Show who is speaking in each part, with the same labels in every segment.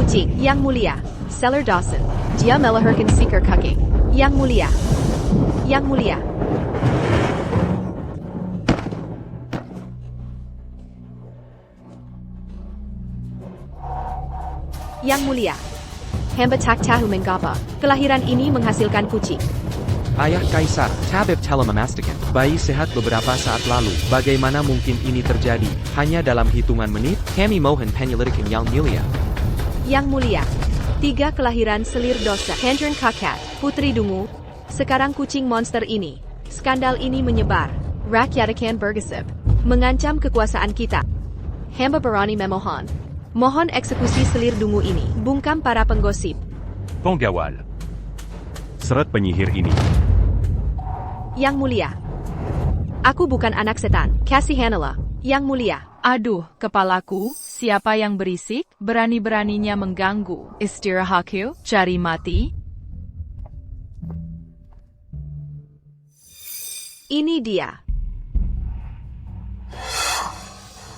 Speaker 1: Kucing, Yang Mulia. Seller Dawson. Dia melahirkan seeker kucing. Yang Mulia. Yang Mulia. Yang Mulia. Hamba tak tahu mengapa kelahiran ini menghasilkan kucing.
Speaker 2: Ayah Kaisar, Tabib telah memastikan bayi sehat beberapa saat lalu. Bagaimana mungkin ini terjadi? Hanya dalam hitungan menit, kami mohon penyelidikan Yang Mulia.
Speaker 1: Yang Mulia. 3 kelahiran selir dosa. Hendren Kakat, Putri Dungu. Sekarang kucing monster ini. Skandal ini menyebar. Rakyat akan bergesep. Mengancam kekuasaan kita. Hamba berani memohon. Mohon eksekusi selir dungu ini. Bungkam para penggosip.
Speaker 3: Penggawal. Seret penyihir ini.
Speaker 1: Yang Mulia. Aku bukan anak setan. Kasihanilah. Yang Mulia.
Speaker 4: Aduh, kepalaku, siapa yang berisik, berani-beraninya mengganggu istirahatku, cari mati?
Speaker 1: Ini dia.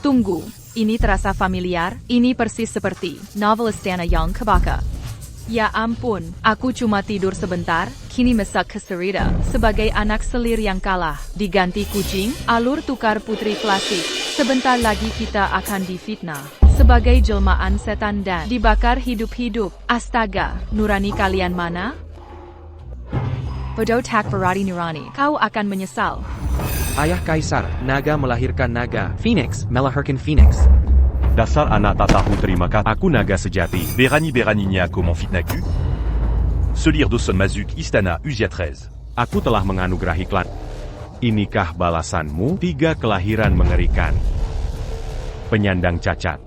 Speaker 4: Tunggu, ini terasa familiar, ini persis seperti novel Istana yang Kebaka. Ya ampun, aku cuma tidur sebentar, kini mesak keserita, sebagai anak selir yang kalah, diganti kucing, alur tukar putri klasik. Sebentar lagi kita akan difitnah sebagai jelmaan setan dan dibakar hidup-hidup. Astaga, nurani kalian mana? Bodoh tak berani nurani, kau akan menyesal.
Speaker 2: Ayah Kaisar, naga melahirkan naga. Phoenix melahirkan Phoenix.
Speaker 3: Dasar anak tak tahu terima kasih. Aku naga sejati. Berani-beraninya aku memfitnahku. Selir Dawson Mazuk Istana Usia 13.
Speaker 2: Aku telah menganugerahi klan. Inikah balasanmu? 3 kelahiran mengerikan. Penyandang cacat.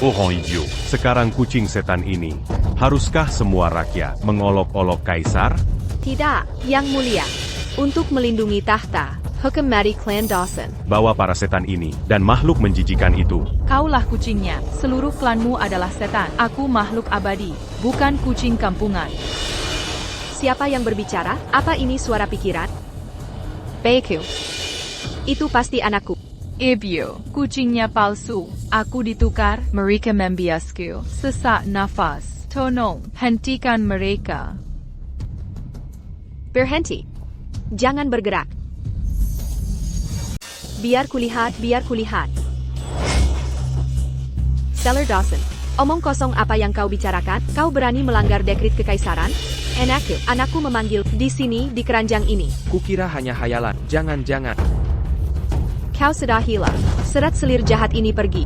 Speaker 3: Orang idiot.
Speaker 2: Sekarang kucing setan ini. Haruskah semua rakyat mengolok-olok Kaisar?
Speaker 1: Tidak, Yang Mulia. Untuk melindungi tahta, hukum mati klan Dawson.
Speaker 2: Bawa para setan ini dan makhluk menjijikan itu.
Speaker 4: Kaulah kucingnya, seluruh klanmu adalah setan. Aku makhluk abadi, bukan kucing kampungan.
Speaker 1: Siapa yang berbicara? Apa ini suara pikiran? Baikku. Itu pasti anakku.
Speaker 4: Ibyo, kucingnya palsu. Aku ditukar, mereka membiasku. Sesak nafas. Tolong, hentikan mereka.
Speaker 1: Berhenti. Jangan bergerak. Biar kulihat, biar kulihat. Seller Dawson, omong kosong apa yang kau bicarakan? Kau berani melanggar dekrit kekaisaran? Anakku memanggil di sini, di keranjang ini.
Speaker 2: Kukira hanya hayalan. Jangan-jangan.
Speaker 1: Kau sudah hilang. Seret selir jahat ini pergi.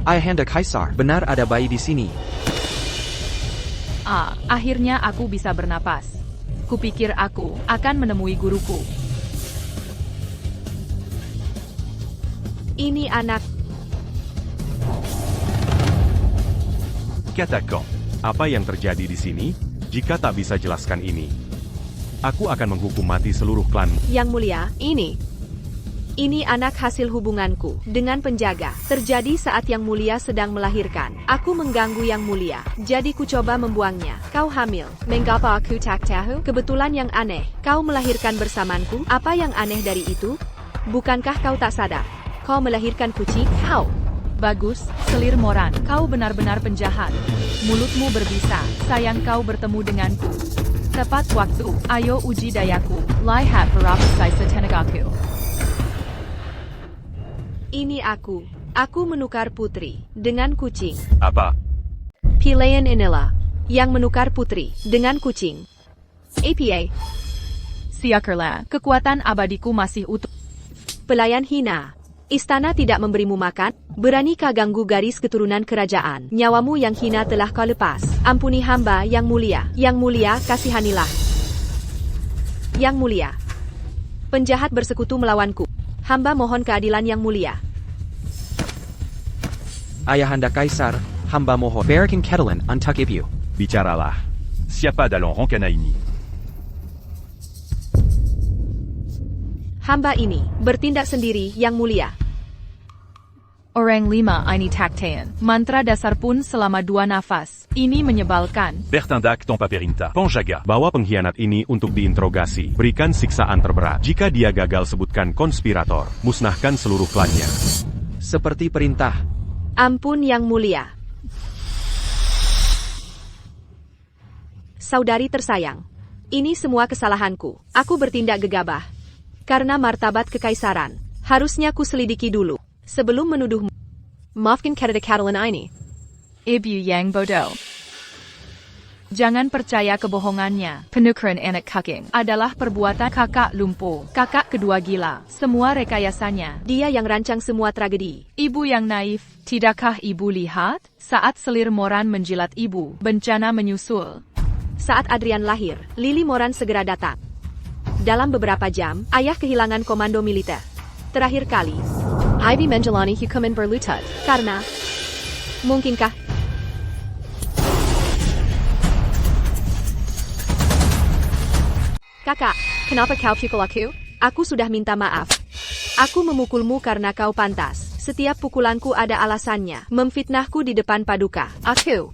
Speaker 2: Ayahanda Kaisar, benar ada bayi di sini.
Speaker 4: Akhirnya aku bisa bernapas. Kupikir aku akan menemui guruku.
Speaker 1: Ini anak.
Speaker 3: Katakan.
Speaker 2: Apa yang terjadi di sini? Jika tak bisa jelaskan ini, aku akan menghukum mati seluruh klanmu.
Speaker 1: Yang Mulia, ini anak hasil hubunganku dengan penjaga. Terjadi saat Yang Mulia sedang melahirkan. Aku mengganggu Yang Mulia, jadi ku coba membuangnya. Kau hamil. Mengapa aku tak tahu? Kebetulan yang aneh, kau melahirkan bersamaku. Apa yang aneh dari itu? Bukankah kau tak sadar? Kau melahirkan kucing? Kau.
Speaker 4: Bagus, selir moran. Kau benar-benar penjahat. Mulutmu berbisa. Sayang kau bertemu denganku. Tepat waktu. Ayo uji dayaku. Lihat berapa sisa tenagaku.
Speaker 1: Ini aku. Aku menukar putri dengan kucing.
Speaker 3: Apa?
Speaker 1: Pilihan inilah yang menukar putri dengan kucing. APA.
Speaker 4: Siakerlah, kekuatan abadiku masih utuh.
Speaker 1: Pelayan hina. Istana tidak memberimu makan. Beranikah ganggu garis keturunan kerajaan? Nyawamu yang hina telah kau lepas. Ampuni hamba Yang Mulia. Yang Mulia, kasihanilah. Yang Mulia. Penjahat bersekutu melawanku. Hamba mohon keadilan Yang Mulia.
Speaker 2: Ayahanda Kaisar, hamba mohon. Berikan keadilan untuk ibu.
Speaker 3: Bicaralah. Siapa dalam rencana ini?
Speaker 1: Hamba ini bertindak sendiri Yang Mulia.
Speaker 4: Orang 5 ini taktean. Mantra dasar pun selama 2 nafas. Ini menyebalkan.
Speaker 3: Bertindak tanpa perintah. Penjaga.
Speaker 2: Bawa pengkhianat ini untuk diinterogasi. Berikan siksaan terberat. Jika dia gagal, sebutkan konspirator. Musnahkan seluruh klannya. Seperti perintah.
Speaker 1: Ampun Yang Mulia. Saudari tersayang, ini semua kesalahanku. Aku bertindak gegabah. Karena martabat kekaisaran, harusnya ku selidiki dulu, sebelum menuduhmu. Maafkan kata Catalan ini.
Speaker 4: Ibu yang bodoh. Jangan percaya kebohongannya. Penukaran anak kaking adalah perbuatan kakak lumpuh. Kakak kedua gila. Semua rekayasanya.
Speaker 1: Dia yang rancang semua tragedi.
Speaker 4: Ibu yang naif. Tidakkah ibu lihat? Saat selir Moran menjilat ibu, bencana menyusul.
Speaker 1: Saat Adrian lahir, Lili Moran segera datang. Dalam beberapa jam, ayah kehilangan komando militer. Terakhir kali, Ivy menjalani hukuman berlutut. Karena, mungkinkah Kakak, kenapa kau pukul aku? Aku sudah minta maaf. Aku memukulmu karena kau pantas. Setiap pukulanku ada alasannya. Memfitnahku di depan paduka. Aku.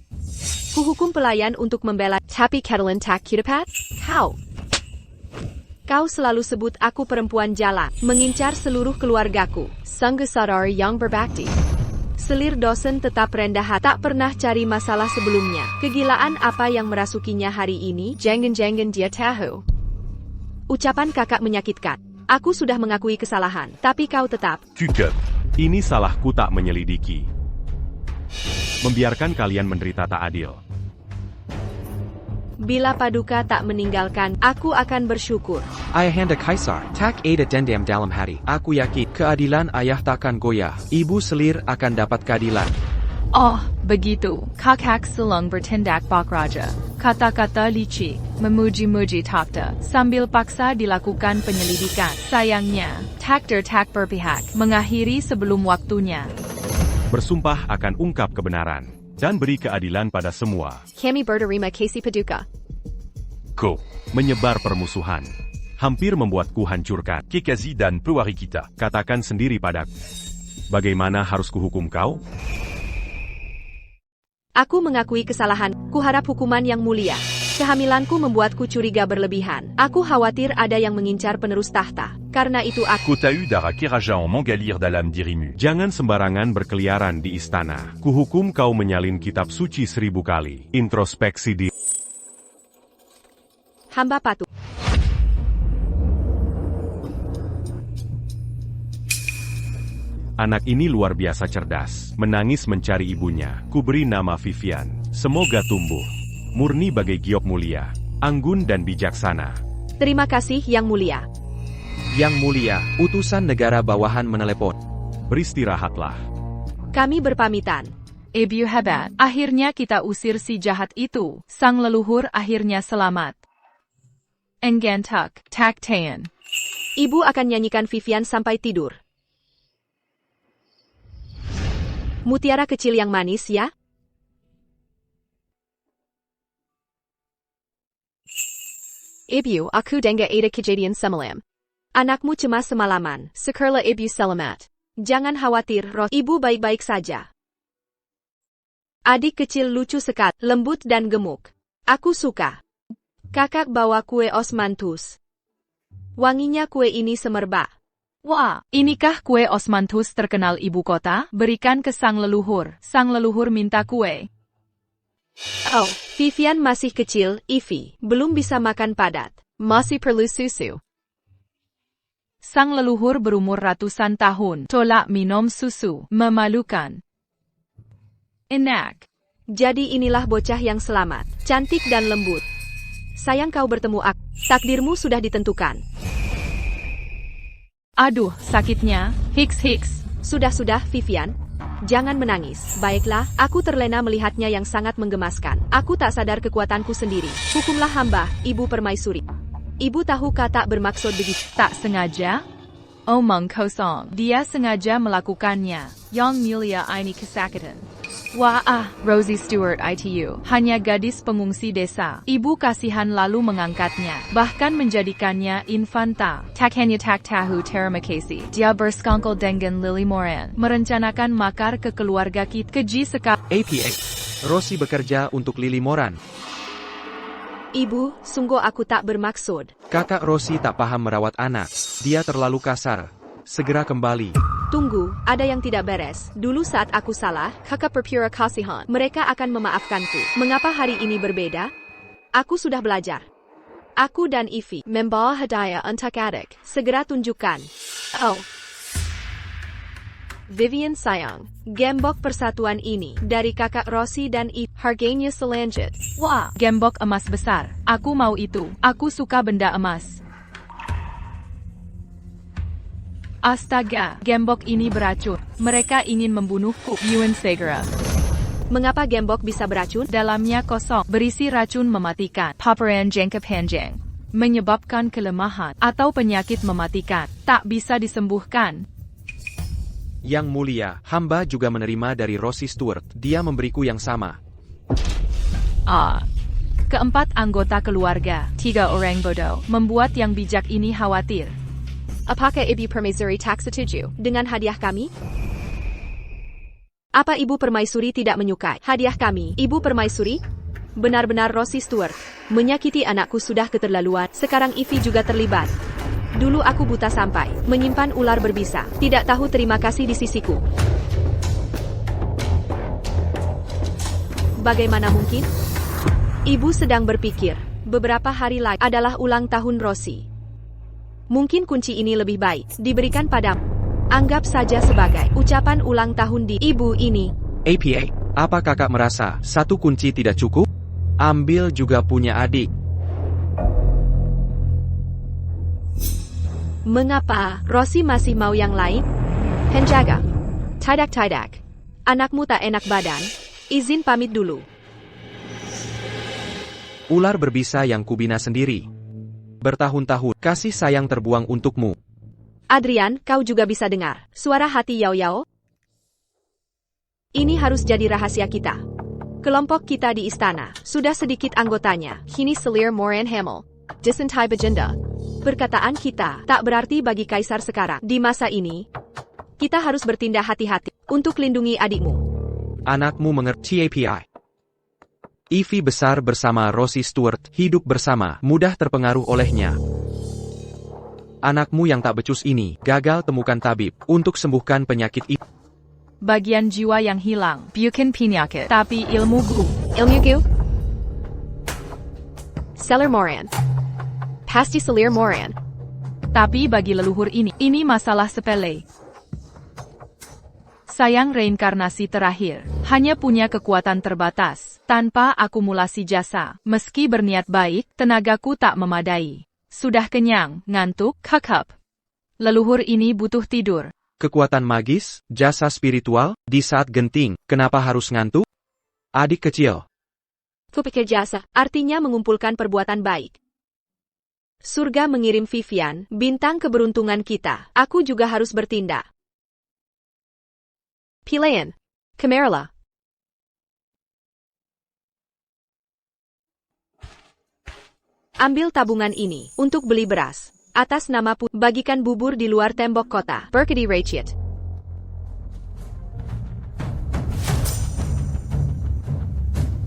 Speaker 1: Kuhukum pelayan untuk membela. Tapi Catalan tak kudapat? Kau selalu sebut aku perempuan jalan. Mengincar seluruh keluargaku. Sungguh saudari yang berbakti. Selir dosen tetap rendah hati. Tak pernah cari masalah sebelumnya. Kegilaan apa yang merasukinya hari ini? Jangan-jangan dia tahu. Ucapan kakak menyakitkan. Aku sudah mengakui kesalahan, tapi kau tetap.
Speaker 3: Cukup. Ini salahku tak menyelidiki. Membiarkan kalian menderita tak adil.
Speaker 1: Bila paduka tak meninggalkan, aku akan bersyukur.
Speaker 2: Ayahanda Kaisar, tak ada dendam dalam hati. Aku yakin keadilan ayah takkan goyah. Ibu Selir akan dapat keadilan.
Speaker 4: Oh, begitu. Kakak Selong bertindak bak raja. Kata-kata licik, memuji-muji takhta, sambil paksa dilakukan penyelidikan. Sayangnya, takdir tak berpihak, mengakhiri sebelum waktunya.
Speaker 3: Bersumpah akan ungkap kebenaran, dan beri keadilan pada semua.
Speaker 1: Kami berterima kasih paduka.
Speaker 3: Kau menyebar permusuhan. Hampir membuatku hancurkan Kekazi dan pewari kita. Katakan sendiri padaku. Bagaimana harus kuhukum kau?
Speaker 1: Aku mengakui kesalahan, kuharap hukuman yang mulia. Kehamilanku membuatku curiga berlebihan. Aku khawatir ada yang mengincar penerus tahta. Karena itu aku...
Speaker 3: Kotau dara keraja en Mangalir dalam dirimu. Jangan sembarangan berkeliaran di istana. Kuhukum kau menyalin kitab suci 1000 kali. Introspeksi di...
Speaker 1: Hamba patuh.
Speaker 3: Anak ini luar biasa cerdas, menangis mencari ibunya. Kuberi nama Vivian. Semoga tumbuh murni bagai giok mulia, anggun dan bijaksana.
Speaker 1: Terima kasih Yang Mulia.
Speaker 2: Yang Mulia, utusan negara bawahan menelepon.
Speaker 3: Beristirahatlah.
Speaker 1: Kami berpamitan.
Speaker 4: Ibu hebat. Akhirnya kita usir si jahat itu. Sang leluhur akhirnya selamat. Enggantuk, tak tayan.
Speaker 1: Ibu akan nyanyikan Vivian sampai tidur. Mutiara kecil yang manis ya? Ibu, aku dengar ada kejadian semalam. Anakmu cemas semalaman. Syukurlah ibu selamat. Jangan khawatir, Roh. Ibu baik-baik saja. Adik kecil lucu sekali, lembut dan gemuk. Aku suka. Kakak bawa kue osmanthus. Wanginya kue ini semerbak.
Speaker 4: Wah, inikah kue osmanthus terkenal ibu kota? Berikan ke sang leluhur. Sang leluhur minta kue.
Speaker 1: Oh, Vivian masih kecil, Ivy. Belum bisa makan padat. Masih perlu susu.
Speaker 4: Sang leluhur berumur ratusan tahun. Tolak minum susu. Memalukan. Enak.
Speaker 1: Jadi inilah bocah yang selamat. Cantik dan lembut. Sayang kau bertemu aku. Takdirmu sudah ditentukan.
Speaker 4: Aduh, sakitnya. Hiks.
Speaker 1: Sudah, Vivian. Jangan menangis. Baiklah, aku terlena melihatnya yang sangat menggemaskan. Aku tak sadar kekuatanku sendiri. Hukumlah hamba, Ibu Permaisuri. Ibu tahu kata bermaksud begitu.
Speaker 4: Tak sengaja? Omong kosong. Dia sengaja melakukannya. Yang Mulia ini kesakitan. Wah, Rosie Stewart ITU. Hanya gadis pengungsi desa. Ibu kasihan lalu mengangkatnya. Bahkan menjadikannya infanta. Tak hanya tak tahu terima kasih. Dia bersekongkol dengan Lily Moran. Merencanakan makar ke keluarga kita. Keji sekali.
Speaker 2: APA. Rosie bekerja untuk Lily Moran.
Speaker 1: Ibu, sungguh aku tak bermaksud.
Speaker 2: Kakak Rosie tak paham merawat anak. Dia terlalu kasar. Segera kembali.
Speaker 1: Tunggu, ada yang tidak beres. Dulu saat aku salah, kakak berpura kasihan. Mereka akan memaafkanku. Mengapa hari ini berbeda? Aku sudah belajar. Aku dan Ivy membawa hadiah untuk adik. Segera tunjukkan. Oh. Vivian sayang, gembok persatuan ini dari kakak Rossi dan Ivy. Harganya selanjut.
Speaker 4: Wah, gembok emas besar. Aku mau itu. Aku suka benda emas. Astaga, gembok ini beracun. Mereka ingin membunuhku. Yuan segera.
Speaker 1: Mengapa gembok bisa beracun?
Speaker 4: Dalamnya kosong, berisi racun mematikan. Paparan jangka panjang. Menyebabkan kelemahan atau penyakit mematikan. Tak bisa disembuhkan.
Speaker 2: Yang mulia, hamba juga menerima dari Rossi Stewart. Dia memberiku yang sama.
Speaker 4: Keempat anggota keluarga, 3 orang bodoh, membuat yang bijak ini khawatir.
Speaker 1: Apakah Ibu Permaisuri tak setuju dengan hadiah kami? Apa Ibu Permaisuri tidak menyukai hadiah kami? Ibu Permaisuri? Benar-benar Rossi Stewart. Menyakiti anakku sudah keterlaluan. Sekarang Ivy juga terlibat. Dulu aku buta sampai menyimpan ular berbisa. Tidak tahu terima kasih di sisiku. Bagaimana mungkin? Ibu sedang berpikir, beberapa hari lagi adalah ulang tahun Rossi. Mungkin kunci ini lebih baik diberikan padamu. Anggap saja sebagai ucapan ulang tahun di ibu ini.
Speaker 2: APA, apa kakak merasa satu kunci tidak cukup? Ambil juga punya adik.
Speaker 1: Mengapa Rossi masih mau yang lain? Penjaga. Tidak. Anakmu tak enak badan. Izin pamit dulu.
Speaker 2: Ular berbisa yang kubina sendiri. Bertahun-tahun, kasih sayang terbuang untukmu.
Speaker 1: Adrian, kau juga bisa dengar suara hati Yao. Ini harus jadi rahasia kita. Kelompok kita di istana, sudah sedikit anggotanya. Kini selir Moran Hamel. Disentai Bajenda. Perkataan kita tak berarti bagi kaisar sekarang. Di masa ini, kita harus bertindak hati-hati untuk lindungi adikmu.
Speaker 2: Anakmu mengerti API. Ivy besar bersama Rossi Stewart, hidup bersama, mudah terpengaruh olehnya. Anakmu yang tak becus ini, gagal temukan tabib untuk sembuhkan penyakit itu.
Speaker 4: Bagian jiwa yang hilang, bukan penyakit, tapi ilmuku.
Speaker 1: Ilmuku? Selir Moran. Pasti selir Moran.
Speaker 4: Tapi bagi leluhur ini masalah sepele. Sayang reinkarnasi terakhir, hanya punya kekuatan terbatas, tanpa akumulasi jasa. Meski berniat baik, tenagaku tak memadai. Sudah kenyang, ngantuk, kakap. Leluhur ini butuh tidur.
Speaker 2: Kekuatan magis, jasa spiritual, di saat genting, kenapa harus ngantuk? Adik kecil.
Speaker 1: Kupikir jasa, artinya mengumpulkan perbuatan baik. Surga mengirim Vivian, bintang keberuntungan kita. Aku juga harus bertindak. Pilihan. Camerla. Ambil tabungan ini untuk beli beras. Atas nama bagikan bubur di luar tembok kota. Berkedi Rachit.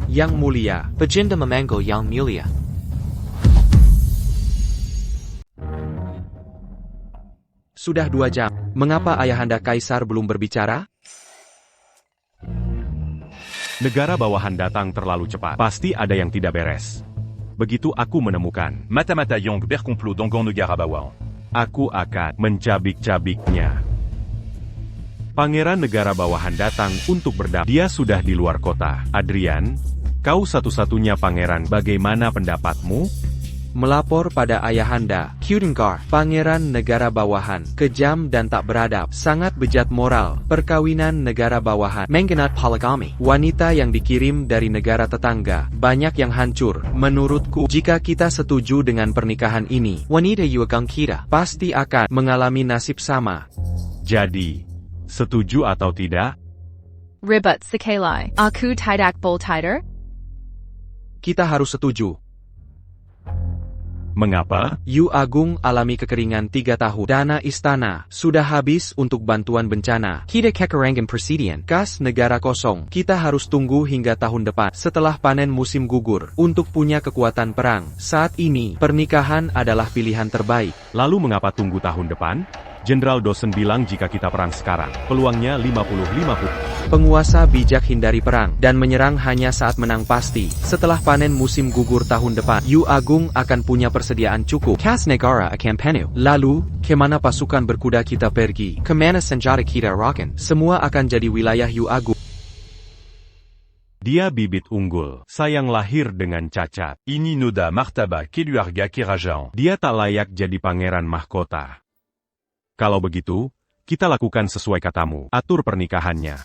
Speaker 2: Yang mulia, Bajinda memanggil Yang mulia. Sudah 2 jam, mengapa ayahanda kaisar belum berbicara?
Speaker 3: Negara bawahan datang terlalu cepat. Pasti ada yang tidak beres. Begitu aku menemukan
Speaker 5: Mata-mata yang berkomplot dengan negara bawah.
Speaker 3: aku akan mencabik-cabiknya. Pangeran negara bawahan datang untuk berdamai. Dia sudah di luar kota. Adrian, kau satu-satunya pangeran. Bagaimana pendapatmu?
Speaker 2: Melapor pada ayahanda, Kudengar, pangeran negara bawahan, kejam dan tak beradab, sangat bejat moral, perkawinan negara bawahan, menggenat poligami, wanita yang dikirim dari negara tetangga, banyak yang hancur. Menurutku, jika kita setuju dengan pernikahan ini, wanita Yuagang kita pasti akan mengalami nasib sama.
Speaker 3: Jadi, setuju atau tidak?
Speaker 4: Ribet sekali. Aku tidak boleh.
Speaker 2: Kita harus setuju.
Speaker 3: Mengapa?
Speaker 2: Yu Agung alami kekeringan 3 tahun. Dana istana sudah habis untuk bantuan bencana. Kita kekurangan persediaan kas negara kosong. Kita harus tunggu hingga tahun depan setelah panen musim gugur untuk punya kekuatan perang. Saat ini, pernikahan adalah pilihan terbaik.
Speaker 3: Lalu mengapa tunggu tahun depan? Jenderal Dosen bilang jika kita perang sekarang, peluangnya 50-50.
Speaker 2: Penguasa bijak hindari perang, dan menyerang hanya saat menang pasti. Setelah panen musim gugur tahun depan, Yu Agung akan punya persediaan cukup. Kas negara akan penuh. Lalu, kemana pasukan berkuda kita pergi? Kemana senjata kita arahkan? Semua akan jadi wilayah Yu Agung.
Speaker 3: Dia bibit unggul. Sayang lahir dengan cacat.
Speaker 5: Ini Noda Martaba Keluarga Kerajaan.
Speaker 3: Dia tak layak jadi pangeran mahkota. Kalau begitu, kita lakukan sesuai katamu. Atur pernikahannya.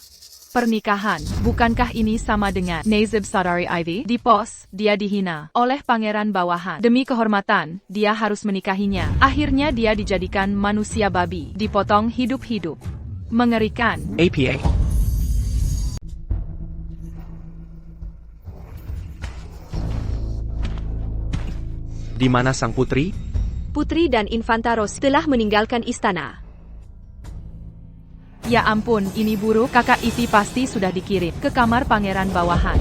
Speaker 4: Pernikahan, bukankah ini sama dengan Nazib Saudari Ivy? Di pos, dia dihina oleh pangeran bawahan. Demi kehormatan, dia harus menikahinya. Akhirnya dia dijadikan manusia babi, dipotong hidup-hidup. Mengerikan.
Speaker 2: APA. Di mana sang putri?
Speaker 1: Putri dan Infantaros telah meninggalkan istana.
Speaker 4: Ya ampun, ini buruk. Kakak Ivy pasti sudah dikirim ke kamar pangeran bawahan.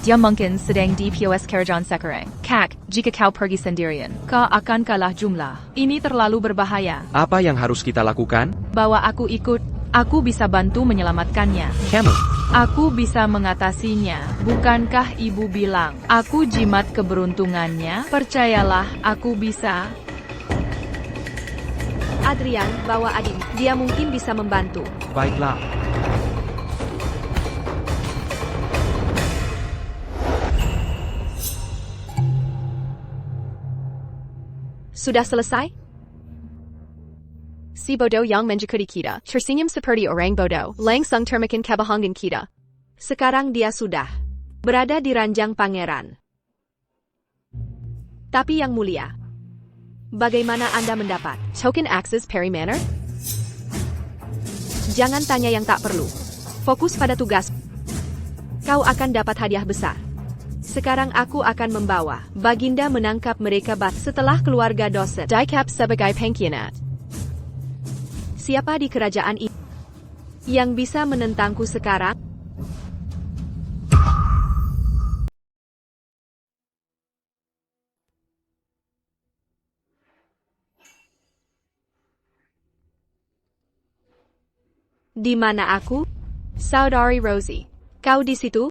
Speaker 4: Dia mungkin sedang di POS Kerajaan sekarang. Kak, jika kau pergi sendirian, kau akan kalah jumlah. Ini terlalu berbahaya.
Speaker 2: Apa yang harus kita lakukan?
Speaker 4: Bawa aku ikut. Aku bisa bantu menyelamatkannya.
Speaker 2: Kamu.
Speaker 4: Aku bisa mengatasinya. Bukankah ibu bilang, aku jimat keberuntungannya? Percayalah, aku bisa.
Speaker 1: Adrian, bawa adik. Dia mungkin bisa membantu.
Speaker 2: Baiklah.
Speaker 1: Sudah selesai? Si bodoh yang menjekuri kita, tersenyum seperti orang bodoh, langsung termakan kebohongan kita. Sekarang dia sudah berada di ranjang pangeran. Tapi yang mulia, bagaimana Anda mendapat token access Perry Manor? Jangan tanya yang tak perlu. Fokus pada tugas. Kau akan dapat hadiah besar. Sekarang aku akan membawa Baginda menangkap mereka setelah keluarga Dosen Dicap sebagai pengkhianat. Siapa di kerajaan ini yang bisa menentangku sekarang? Di mana aku? Saudari Rosie, kau di situ?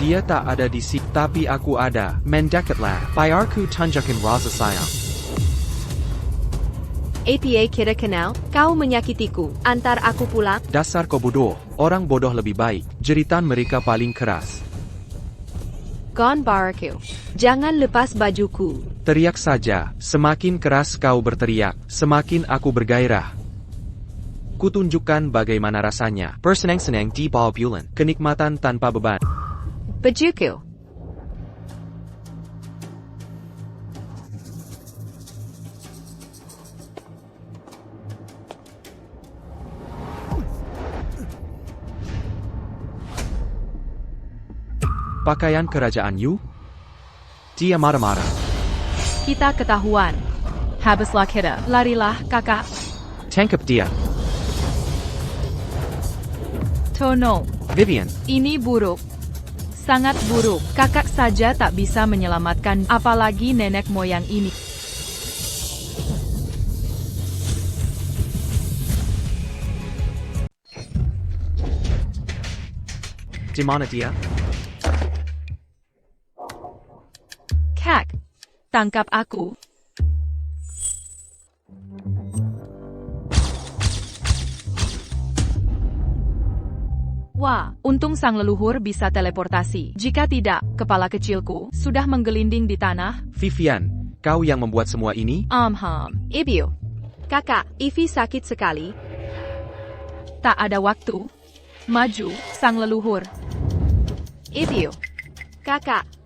Speaker 2: Dia tak ada di sini, tapi aku ada. Mendekatlah. Biarku tunjukkan rasa sayang.
Speaker 1: APA kita kenal, kau menyakitiku. Antar aku pulang.
Speaker 2: Dasar kau bodoh. Orang bodoh lebih baik. Jeritan mereka paling keras.
Speaker 1: Gon baraku. Jangan lepas bajuku.
Speaker 2: Teriak saja. Semakin keras kau berteriak, semakin aku bergairah. Kutunjukkan bagaimana rasanya. Bersenang-senang di bawah bulan. Kenikmatan tanpa beban.
Speaker 1: Bajuku.
Speaker 2: Pakaian kerajaan Yu? Dia marah-marah.
Speaker 4: Kita ketahuan. Habislah kita. Larilah, kakak.
Speaker 2: Tangkap dia.
Speaker 4: Tono.
Speaker 2: Vivian.
Speaker 4: Ini buruk. Sangat buruk. Kakak saja tak bisa menyelamatkan, apalagi nenek moyang ini.
Speaker 2: Di mana dia?
Speaker 4: Kak, tangkap aku. Wah, untung sang leluhur bisa teleportasi. Jika tidak, kepala kecilku sudah menggelinding di tanah.
Speaker 2: Vivian, kau yang membuat semua ini?
Speaker 1: Ibu. Kakak, Ivy sakit sekali.
Speaker 4: Tak ada waktu. Maju, sang leluhur.
Speaker 1: Ibu. Kakak.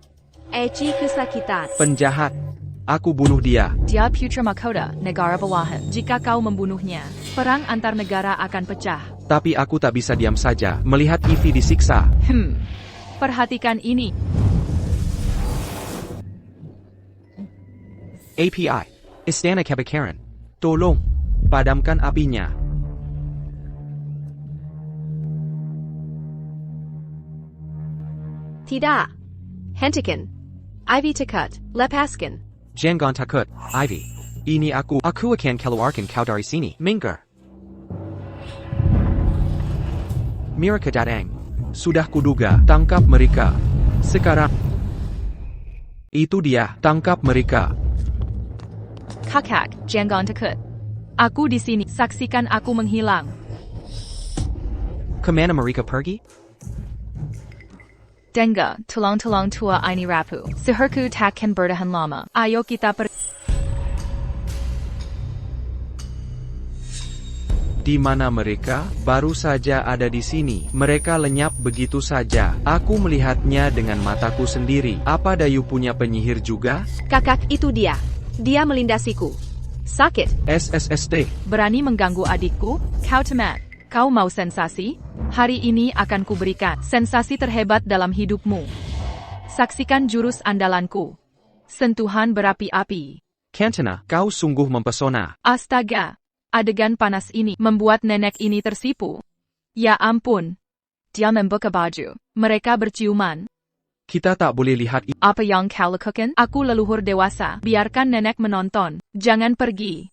Speaker 1: Eci kesakitan.
Speaker 2: Penjahat. Aku bunuh dia.
Speaker 4: Dia putra mahkota negara bawahan. Jika kau membunuhnya, perang antar negara akan pecah.
Speaker 2: Tapi aku tak bisa diam saja melihat Ivy disiksa.
Speaker 4: Perhatikan ini.
Speaker 2: API. Istana Kebakaran. Tolong. Padamkan apinya.
Speaker 1: Tidak. Hentikan. Ivy Tekut, lepaskan.
Speaker 2: Jangan takut, Ivy. Ini aku akan keluarkan kau dari sini. Minggir. Mereka datang. Sudah kuduga, tangkap mereka. Sekarang. Itu dia, tangkap mereka.
Speaker 4: Kakak, jangan takut. Aku di sini, saksikan aku menghilang.
Speaker 2: Kemana mereka pergi?
Speaker 4: Denga, tolong tua ini rapuh. Seherku takkan bertahan lama. Ayo kita
Speaker 2: Di mana mereka? Baru saja ada di sini. Mereka lenyap begitu saja. Aku melihatnya dengan mataku sendiri. Apa Dayu punya penyihir juga?
Speaker 1: Kakak, itu dia. Dia melindasiku. Sakit.
Speaker 2: SSSD.
Speaker 4: berani mengganggu adikku? Kau temat. Kau mau sensasi? Hari ini akan kuberikan sensasi terhebat dalam hidupmu. Saksikan jurus andalanku. Sentuhan berapi-api.
Speaker 2: Kantana, kau sungguh mempesona.
Speaker 4: Astaga. Adegan panas ini membuat nenek ini tersipu. Ya ampun. Dia membuka baju. Mereka berciuman.
Speaker 2: Kita tak boleh lihat
Speaker 4: Apa yang kau lakukan? Aku leluhur dewasa. Biarkan nenek menonton. Jangan pergi.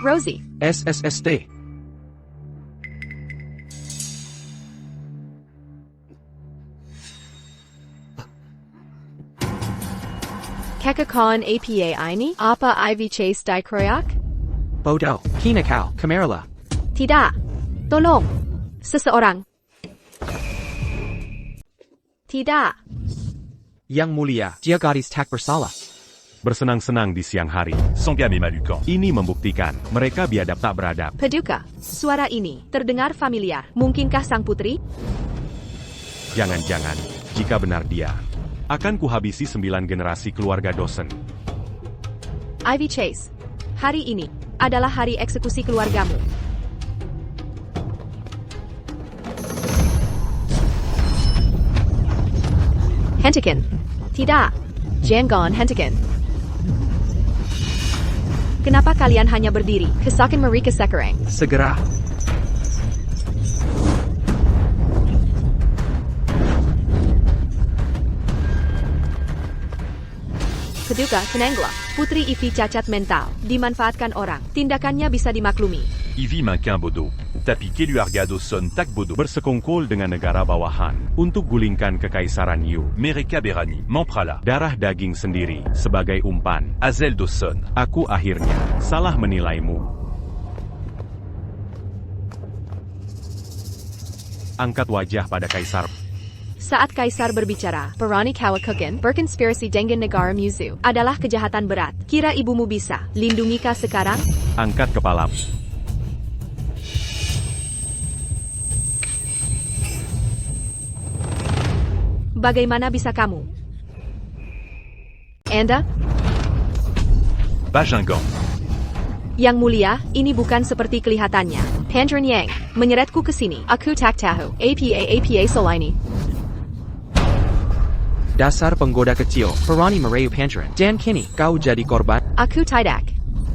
Speaker 1: Rosie.
Speaker 2: SSSD.
Speaker 1: Kekakaon APA ini? Apa Ivy Chase dikroyak?
Speaker 2: Bodoh. Kina kau, Kamerla.
Speaker 1: Tidak. Tolong. Seseorang. Tidak.
Speaker 2: Yang mulia, dia gadis tak bersalah.
Speaker 3: Bersenang-senang di siang hari.
Speaker 5: Sans bien mais Malucan.
Speaker 3: Ini membuktikan, mereka biadab tak beradab.
Speaker 1: Paduka. Suara ini terdengar familiar. Mungkinkah sang putri?
Speaker 3: Jangan-jangan, jika benar dia, akan kuhabisi 9 generasi keluarga Dawson.
Speaker 1: Ivy Chase. Hari ini adalah hari eksekusi keluargamu. Hentikan. Tidak. Jangan hentikan. Kenapa kalian hanya berdiri? Kesakan mereka sekarang.
Speaker 2: Segera.
Speaker 1: Paduka, tenanglah. Putri Ivy cacat mental. Dimanfaatkan orang. Tindakannya bisa dimaklumi.
Speaker 5: Ivy maintient Bodo. Tapi Keluarga Dawson tak Bodo.
Speaker 3: Bersekongkol dengan negara bawahan untuk gulingkan kekaisaran Yu.
Speaker 5: Mereka berani. Memprala.
Speaker 3: Darah daging sendiri sebagai umpan.
Speaker 5: Hazel Dawson.
Speaker 3: Aku akhirnya salah menilaimu. Angkat wajah pada kaisar.
Speaker 1: Saat Kaisar berbicara, Perani Kawakukan, berkonspirasi dengan negara Muzu, adalah kejahatan berat. Kira ibumu bisa lindungi kau sekarang?
Speaker 3: Angkat kepalamu.
Speaker 1: Bagaimana bisa kamu? Anda?
Speaker 5: Bajingan.
Speaker 1: Yang mulia, ini bukan seperti kelihatannya. Pandren Yang, menyeretku ke sini. Aku tak tahu. APA Solini.
Speaker 2: Dasar penggoda kecil, Perani merayu Pantren. Dan kini, kau jadi korban.
Speaker 1: Aku tidak.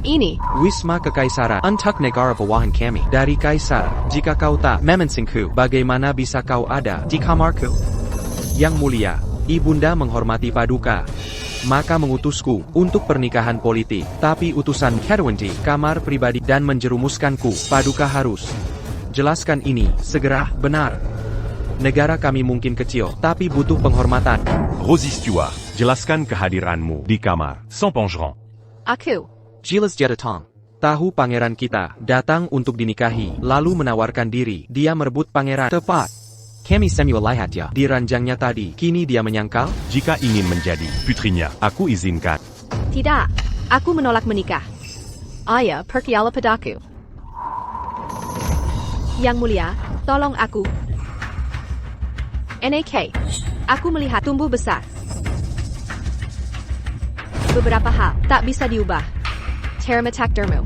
Speaker 1: Ini.
Speaker 2: Wisma Kekaisaran untuk negara bawahan kami. Dari Kaisar, jika kau tak memensingku, bagaimana bisa kau ada di kamarku? Yang mulia, ibunda menghormati Paduka. Maka mengutusku untuk pernikahan politik. Tapi utusan Kedwenti, kamar pribadi dan menjerumuskanku. Paduka harus jelaskan ini segera. Benar. Negara kami mungkin kecil, tapi butuh penghormatan.
Speaker 5: Rosie Stewart.
Speaker 3: Jelaskan kehadiranmu di kamar.
Speaker 5: Sans pengerang.
Speaker 1: Aku.
Speaker 2: Giles Jedatong. Tahu pangeran kita datang untuk dinikahi, lalu menawarkan diri. Dia merebut pangeran. Tepat. Kami Samuel lihatnya di ranjangnya tadi. Kini dia menyangkal.
Speaker 3: Jika ingin menjadi
Speaker 5: Putrinya.
Speaker 3: aku izinkan.
Speaker 1: Tidak. Aku menolak menikah. Ayah, perkiala padaku. Yang mulia, tolong aku. NAK. Aku melihat tumbuh besar. Beberapa hal tak bisa diubah. Termatak dermu.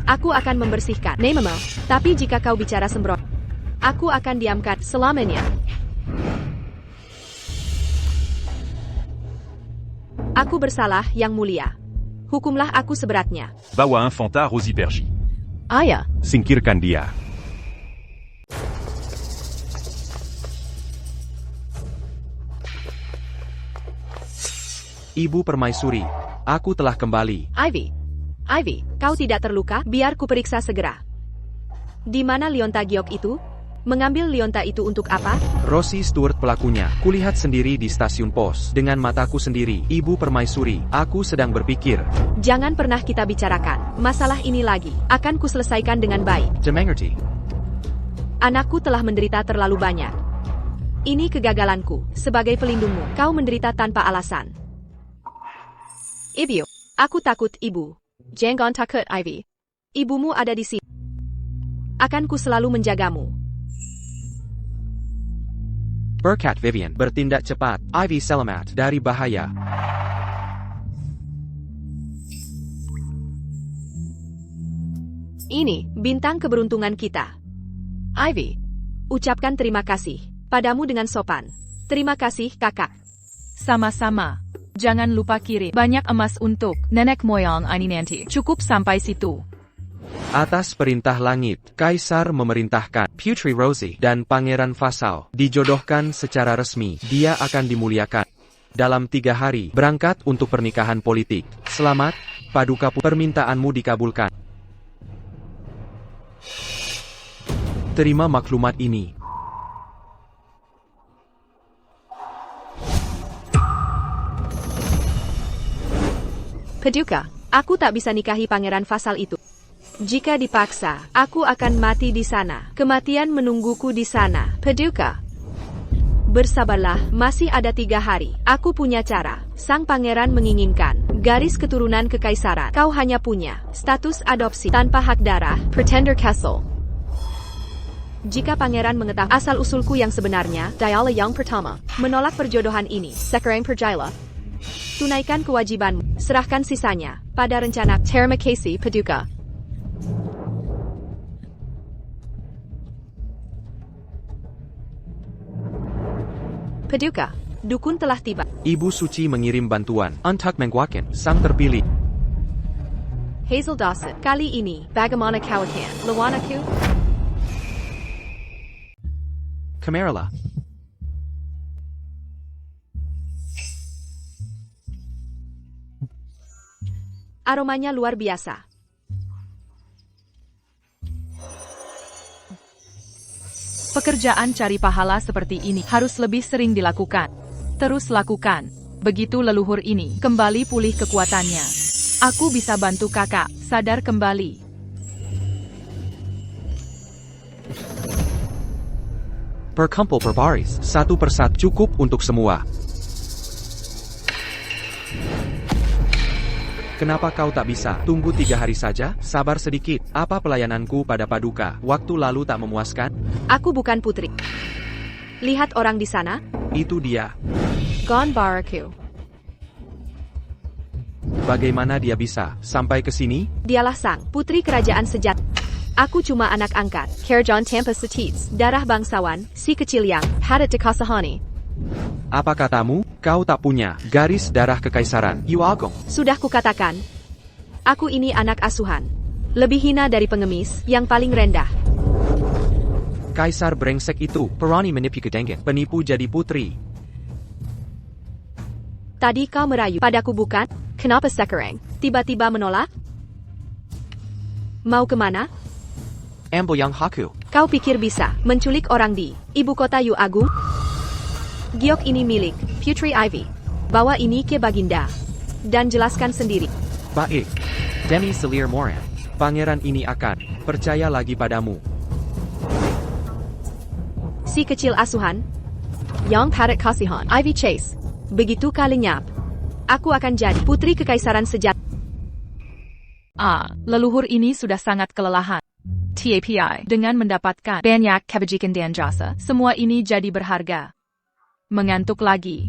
Speaker 1: Aku akan membersihkan namamu, tapi jika kau bicara sembrono, aku akan diamkan selamanya. Aku bersalah, Yang Mulia. Hukumlah aku seberatnya.
Speaker 5: Bawa Infanta Rosie Pergy.
Speaker 1: Ayah.
Speaker 3: Singkirkan dia.
Speaker 2: Ibu Permaisuri, aku telah kembali.
Speaker 1: Ivy, kau tidak terluka? Biar ku periksa segera. Di mana Lionta Giok itu? Mengambil Lionta itu untuk apa?
Speaker 2: Rosie Stewart pelakunya. Kulihat sendiri di stasiun pos. Dengan mataku sendiri, Ibu Permaisuri, aku sedang berpikir.
Speaker 1: Jangan pernah kita bicarakan masalah ini lagi. Akan ku selesaikan dengan baik.
Speaker 2: Jemengerti.
Speaker 1: Anakku telah menderita terlalu banyak. Ini kegagalanku. Sebagai pelindungmu, kau menderita tanpa alasan. Ibu, aku takut, Ibu. Jangan takut, Ivy. Ibumu ada di sini. Akan ku selalu menjagamu.
Speaker 2: Berkat Vivian, bertindak cepat. Ivy selamat dari bahaya.
Speaker 1: Ini bintang keberuntungan kita. Ivy, ucapkan terima kasih padamu dengan sopan. Terima kasih, kakak.
Speaker 4: Sama-sama. Jangan lupa kirim banyak emas untuk nenek moyang ini nanti. Cukup sampai situ.
Speaker 2: Atas perintah langit, Kaisar memerintahkan Putri Rosie dan Pangeran Faisal dijodohkan secara resmi. Dia akan dimuliakan. Dalam 3 hari, berangkat untuk pernikahan politik. Selamat, Paduka, permintaanmu dikabulkan. Terima maklumat ini.
Speaker 1: Paduka, aku tak bisa nikahi Pangeran Faisal itu. Jika dipaksa, aku akan mati di sana. Kematian menungguku di sana. Paduka, bersabarlah, masih ada 3 hari. Aku punya cara. Sang pangeran menginginkan garis keturunan kekaisaran. Kau hanya punya status adopsi tanpa hak darah. Pretender Castle. Jika pangeran mengetahui asal-usulku yang sebenarnya, Diala yang pertama, menolak perjodohan ini. Sekarang Perjila. Tunaikan kewajibanmu. Serahkan sisanya pada rencana. Terima kasih, Paduka. Paduka, dukun telah tiba.
Speaker 2: Ibu Suci mengirim bantuan untuk menggunakan sang terpilih.
Speaker 1: Hazel Dawson, kali ini, bagaimana kau akan lawan aku?
Speaker 2: Kameralah.
Speaker 1: Aromanya luar biasa.
Speaker 4: Pekerjaan cari pahala seperti ini harus lebih sering dilakukan. Terus lakukan. Begitu leluhur ini kembali pulih kekuatannya. Aku bisa bantu kakak sadar kembali.
Speaker 2: Perkumpul per baris, satu persatu cukup untuk semua. Kenapa kau tak bisa? Tunggu 3 hari saja, sabar sedikit. Apa pelayananku pada Paduka? Waktu lalu tak memuaskan?
Speaker 1: Aku bukan putri. Lihat orang di sana.
Speaker 2: Itu dia.
Speaker 1: Gon Baraku.
Speaker 2: Bagaimana dia bisa sampai ke sini?
Speaker 1: Dialah sang putri kerajaan sejati. Aku cuma anak angkat. Kerajaan Tampa Setis, darah bangsawan, si kecil yang hadat dekasahani.
Speaker 2: Apa katamu? Kau tak punya garis darah kekaisaran. Yu Agong.
Speaker 1: Sudah kukatakan. Aku ini anak asuhan. Lebih hina dari pengemis yang paling rendah.
Speaker 2: Kaisar brengsek itu, perani menipu kedenggen, penipu jadi putri.
Speaker 1: Tadi kau merayu padaku bukan? Kenapa sekarang tiba-tiba menolak? Mau kemana?
Speaker 2: Ambo yang haku.
Speaker 1: Kau pikir bisa menculik orang di ibu kota Yu Agung? Giok ini milik Putri Ivy. Bawa ini ke Baginda. Dan jelaskan sendiri.
Speaker 2: Baik. Demi Selir Moran. Pangeran ini akan percaya lagi padamu.
Speaker 1: Si kecil asuhan. Yang padat kasihan. Ivy Chase. Begitu kali nyap. Aku akan jadi putri kekaisaran sejati.
Speaker 4: Leluhur ini sudah sangat kelelahan. TAPI, dengan mendapatkan banyak kebajikan dan jasa, semua ini jadi berharga. Mengantuk lagi.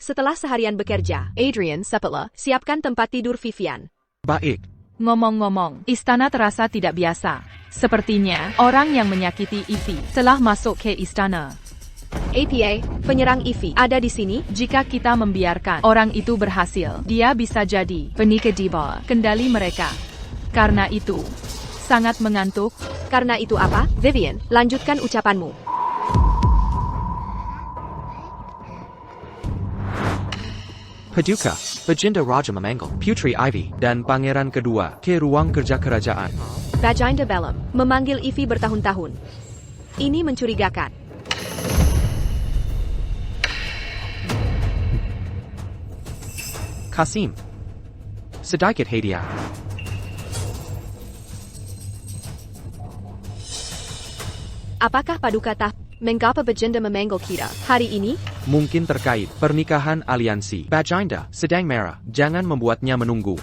Speaker 1: Setelah seharian bekerja, Adrian Sepala, siapkan tempat tidur Vivian.
Speaker 2: Baik.
Speaker 4: Ngomong-ngomong, istana terasa tidak biasa. Sepertinya, orang yang menyakiti Ivy telah masuk ke istana.
Speaker 1: APA, penyerang Ivy, ada di sini?
Speaker 4: Jika kita membiarkan orang itu berhasil, dia bisa jadi penikah di bawah kendali mereka. Karena itu, sangat mengantuk.
Speaker 1: Karena itu apa? Vivian, lanjutkan ucapanmu.
Speaker 2: Paduka, Baginda Raja memanggil Putri Ivy dan pangeran kedua ke ruang kerja kerajaan.
Speaker 1: Baginda Bellum memanggil Ivy bertahun-tahun. Ini mencurigakan.
Speaker 2: Kasim, sedikit hadiah.
Speaker 1: Apakah Paduka tahu mengapa Baginda memanggil kita hari ini?
Speaker 2: Mungkin terkait pernikahan aliansi. Baginda sedang marah, jangan membuatnya menunggu.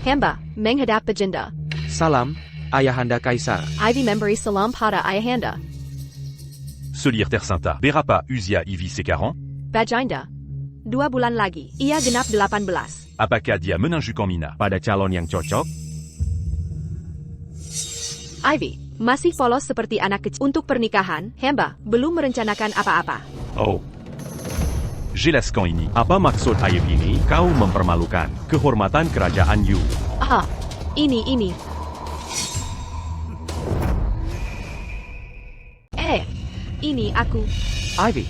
Speaker 1: Hamba menghadap Baginda.
Speaker 2: Salam, Ayahanda Kaisar.
Speaker 1: Ivy memberi salam pada Ayahanda.
Speaker 5: Se lire Terre Sainta. Verra pas Usia Ivy ses 40?
Speaker 1: Baginda. 2 bulan lagi, ia genap 18.
Speaker 5: Apakah dia menunjukkan Mina?
Speaker 3: Pada calon yang cocok,
Speaker 1: Ivy masih polos seperti anak kecil. Untuk pernikahan, hamba belum merencanakan apa-apa.
Speaker 5: Oh. Jelaskan ini.
Speaker 3: apa maksud ayat ini? Kau mempermalukan kehormatan kerajaan Yu.
Speaker 1: Ah, ini. Ini aku.
Speaker 2: Ivy,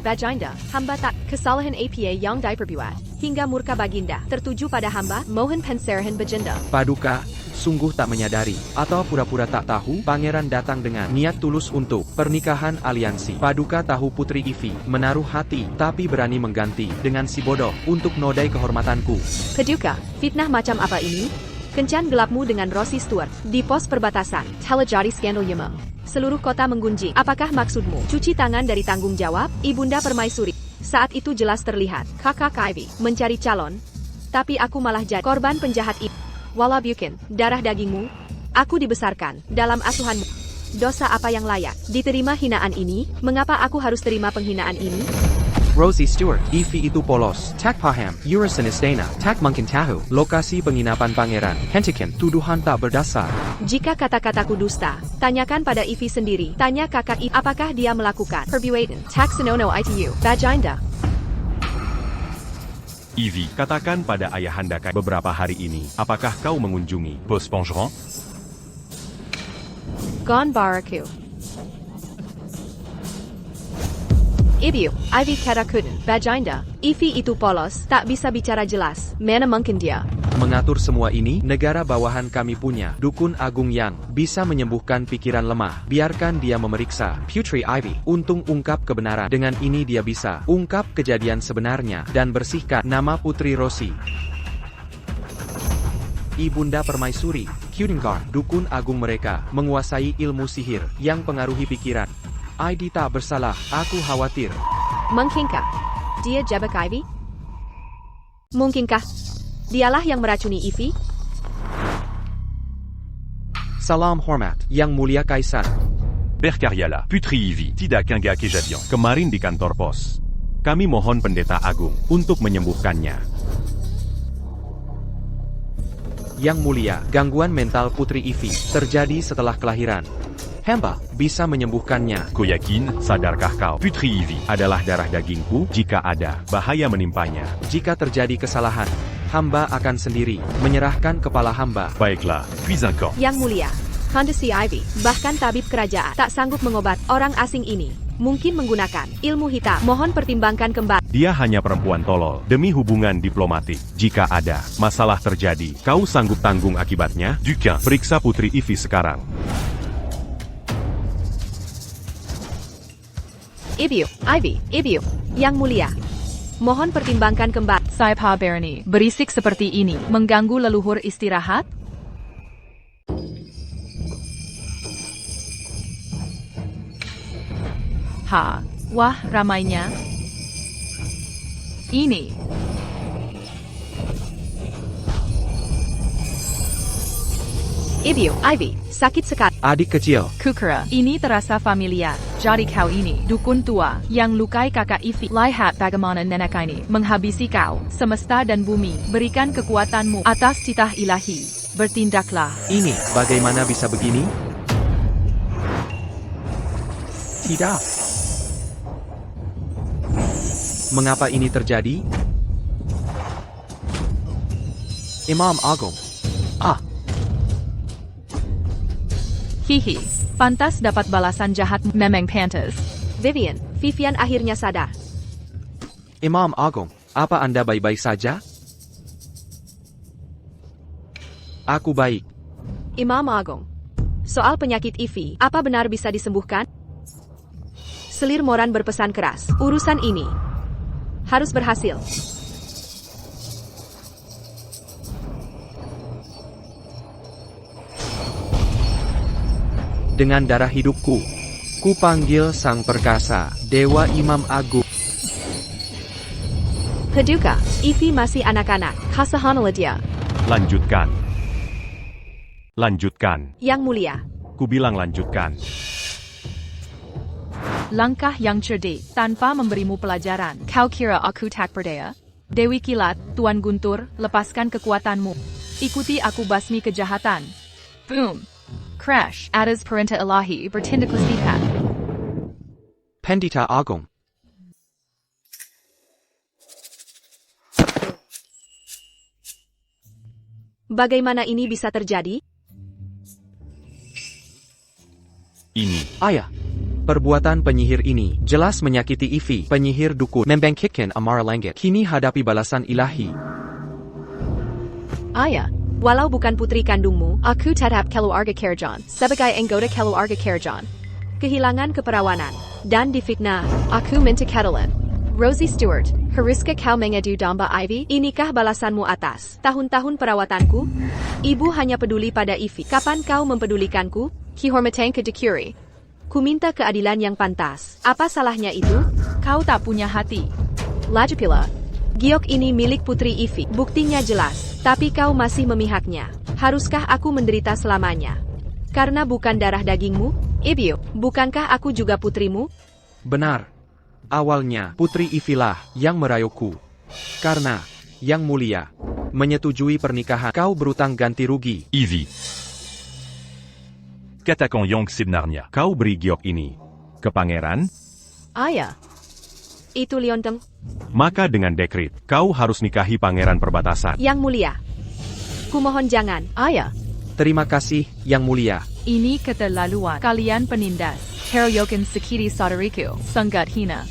Speaker 1: Baginda, hamba tak kesalahan APA yang diperbuat. Hingga murka Baginda tertuju pada hamba, mohon penserahan Baginda.
Speaker 2: Paduka, sungguh tak menyadari atau pura-pura tak tahu pangeran datang dengan niat tulus untuk pernikahan aliansi. Paduka tahu Putri Ivy menaruh hati tapi berani mengganti dengan si bodoh untuk nodai kehormatanku.
Speaker 1: Paduka, fitnah macam apa ini? Kencan gelapmu dengan Rossi Stewart di pos perbatasan telah jadi skandal Yema. Seluruh kota menggunjing. Apakah maksudmu cuci tangan dari tanggung jawab, Ibunda Permaisuri? Saat itu jelas terlihat kakak Ivy mencari calon, tapi aku malah jadi korban penjahat itu. Walau bukan darah dagingmu, aku dibesarkan dalam asuhanmu. Dosa apa yang layak diterima hinaan ini? Mengapa aku harus terima penghinaan ini?
Speaker 2: Rosie Stewart, Ivy itu polos. Tak paham, Urasan Istana, tak mungkin tahu lokasi penginapan pangeran. Hentikan tuduhan tak berdasar.
Speaker 1: Jika kata-kataku dusta, tanyakan pada Ivy sendiri. Tanya kakak Ivy apakah dia melakukan perbuatan tak senonoh itu. Baginda.
Speaker 3: Ivy, katakan pada ayahanda beberapa hari ini, apakah kau mengunjungi
Speaker 5: Pos Pongeron?
Speaker 1: Gon Baraku. Ibu, Ivy katakan, Baginda, Ivy itu polos, tak bisa bicara jelas. Mana mungkin dia
Speaker 2: Mengatur semua ini, negara bawahan kami punya dukun agung yang bisa menyembuhkan pikiran lemah. Biarkan dia memeriksa Putri Ivy. Untung ungkap kebenaran. Dengan ini dia bisa ungkap kejadian sebenarnya dan bersihkan nama Putri Rossi. Ibunda Permaisuri, Kudingar, dukun agung mereka, menguasai ilmu sihir yang pengaruhi pikiran. ID tak bersalah, aku khawatir.
Speaker 1: Mungkinkah dia jabak Ivy? Mungkinkah dialah yang meracuni Ivy?
Speaker 2: Salam hormat, Yang Mulia Kaisar.
Speaker 5: Berkariala. Putri Ivy. Tidak Kangga Kejadian.
Speaker 3: kemarin di kantor pos. Kami mohon pendeta agung untuk menyembuhkannya.
Speaker 2: Yang Mulia, gangguan mental Putri Ivy terjadi setelah kelahiran. Hamba bisa menyembuhkannya.
Speaker 3: Ku yakin, sadarkah kau, Putri Ivy adalah darah dagingku. Jika ada bahaya menimpanya,
Speaker 2: Jika terjadi kesalahan, hamba akan sendiri menyerahkan kepala hamba.
Speaker 3: baiklah.
Speaker 5: Puis un camp.
Speaker 1: Yang Mulia, kondisi Ivy, bahkan tabib kerajaan tak sanggup mengobat orang asing ini. Mungkin menggunakan ilmu hitam. Mohon pertimbangkan kembali.
Speaker 3: Dia hanya perempuan tolol demi hubungan diplomatik. Jika ada masalah terjadi, kau sanggup tanggung akibatnya?
Speaker 5: Duquin.
Speaker 3: Periksa Putri Ivy sekarang.
Speaker 1: Ibu, Yang Mulia, mohon pertimbangkan kembali.
Speaker 4: Saipa Berni, berisik seperti ini, mengganggu leluhur istirahat? Wah, ramainya. Ini.
Speaker 1: Ibu, Ivy, sakit sekali.
Speaker 2: Adik kecil,
Speaker 4: Kukura, ini terasa familiar. Jadi kau ini, dukun tua, yang lukai kakak Ivy. Lihat bagaimana nenek ini menghabisi kau. Semesta dan bumi, berikan kekuatanmu atas titah ilahi. Bertindaklah.
Speaker 2: ini bagaimana bisa begini? Tidak. Mengapa ini terjadi? Imam Agung.
Speaker 4: Hihi, pantas dapat balasan jahat memang pantas.
Speaker 1: Vivian akhirnya sadar.
Speaker 2: Imam Agung, apa Anda baik-baik saja? Aku baik.
Speaker 1: Imam Agung. Soal penyakit Ivy, apa benar bisa disembuhkan? Selir Moran berpesan keras. Urusan ini harus berhasil.
Speaker 2: Dengan darah hidupku, ku panggil Sang Perkasa, Dewa Imam Agung.
Speaker 1: Paduka, Ivy masih anak-anak. Kasahanlah dia.
Speaker 3: Lanjutkan. Lanjutkan.
Speaker 1: Yang Mulia.
Speaker 3: Ku bilang lanjutkan.
Speaker 4: Langkah yang cerdik, tanpa memberimu pelajaran. Kau kira aku tak berdaya? Dewi Kilat, Tuan Guntur, lepaskan kekuatanmu. Ikuti aku basmi kejahatan. Boom. Crash. Atas perintah ilahi bertindak lipat.
Speaker 2: Pendita Agung.
Speaker 1: Bagaimana ini bisa terjadi?
Speaker 3: Ini.
Speaker 2: Ayah, perbuatan penyihir ini jelas menyakiti Ivy. Penyihir dukun membangkitkan amarah langit. Kini hadapi balasan ilahi.
Speaker 1: Ayah, walau bukan putri kandungmu, aku tetap keluarga Kerajaan. Sebagai anggota keluarga Kerajaan. Kehilangan keperawanan. Dan difitnah, aku minta keadilan. Rosie Stewart, haruskah kau mengadu domba Ivy? Inikah balasanmu atas tahun-tahun perawatanku? Ibu hanya peduli pada Ivy. Kapan kau mempedulikanku? Kihormatan kedekuri. Ku minta keadilan yang pantas. Apa salahnya itu?
Speaker 4: Kau tak punya hati.
Speaker 1: Lagi pula, giok ini milik putri Ivy. Buktinya jelas, tapi kau masih memihaknya. Haruskah aku menderita selamanya? Karena bukan darah dagingmu? Ibu, bukankah aku juga putrimu?
Speaker 2: Benar. Awalnya, Putri Ivy lah yang merayuku. Karena, Yang Mulia, menyetujui pernikahan. Kau berutang ganti rugi.
Speaker 5: Ivy. Katakon Yong Sibnarnia.
Speaker 3: Kau beri giok ini ke pangeran,
Speaker 1: Ayah. Itu Lionteng.
Speaker 3: maka dengan dekret, kau harus nikahi pangeran perbatasan.
Speaker 1: Yang Mulia. Kumohon jangan. Ayah.
Speaker 2: Terima kasih, Yang Mulia.
Speaker 4: Ini keterlaluan. Kalian penindas. Heroyokan Sekiri Saudariku, sangat hina.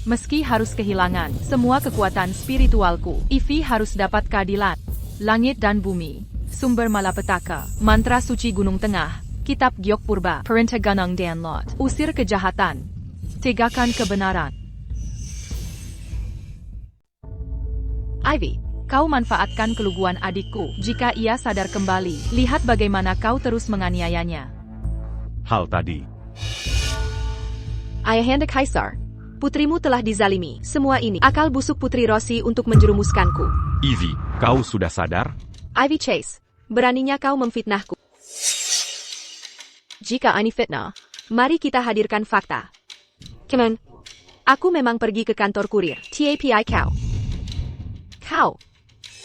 Speaker 4: Meski harus kehilangan semua kekuatan spiritualku, Ivy harus dapat keadilan. Langit dan bumi, sumber malapetaka, mantra suci Gunung Tengah, kitab Giok Purba, perintah Ganang dan Lot, usir kejahatan, tegakkan kebenaran.
Speaker 1: Ivy.
Speaker 4: Kau manfaatkan keluguan adikku. Jika ia sadar kembali, lihat bagaimana kau terus menganiayanya.
Speaker 3: Hal tadi.
Speaker 1: Ayahanda Kaisar. Putrimu telah dizalimi. Semua ini akal busuk Putri Rosie untuk menjerumuskanku.
Speaker 3: Ivy, kau sudah sadar?
Speaker 1: Ivy Chase. Beraninya kau memfitnahku. Jika ini fitnah, mari kita hadirkan fakta. Come on. Aku memang pergi ke kantor kurir. TAPI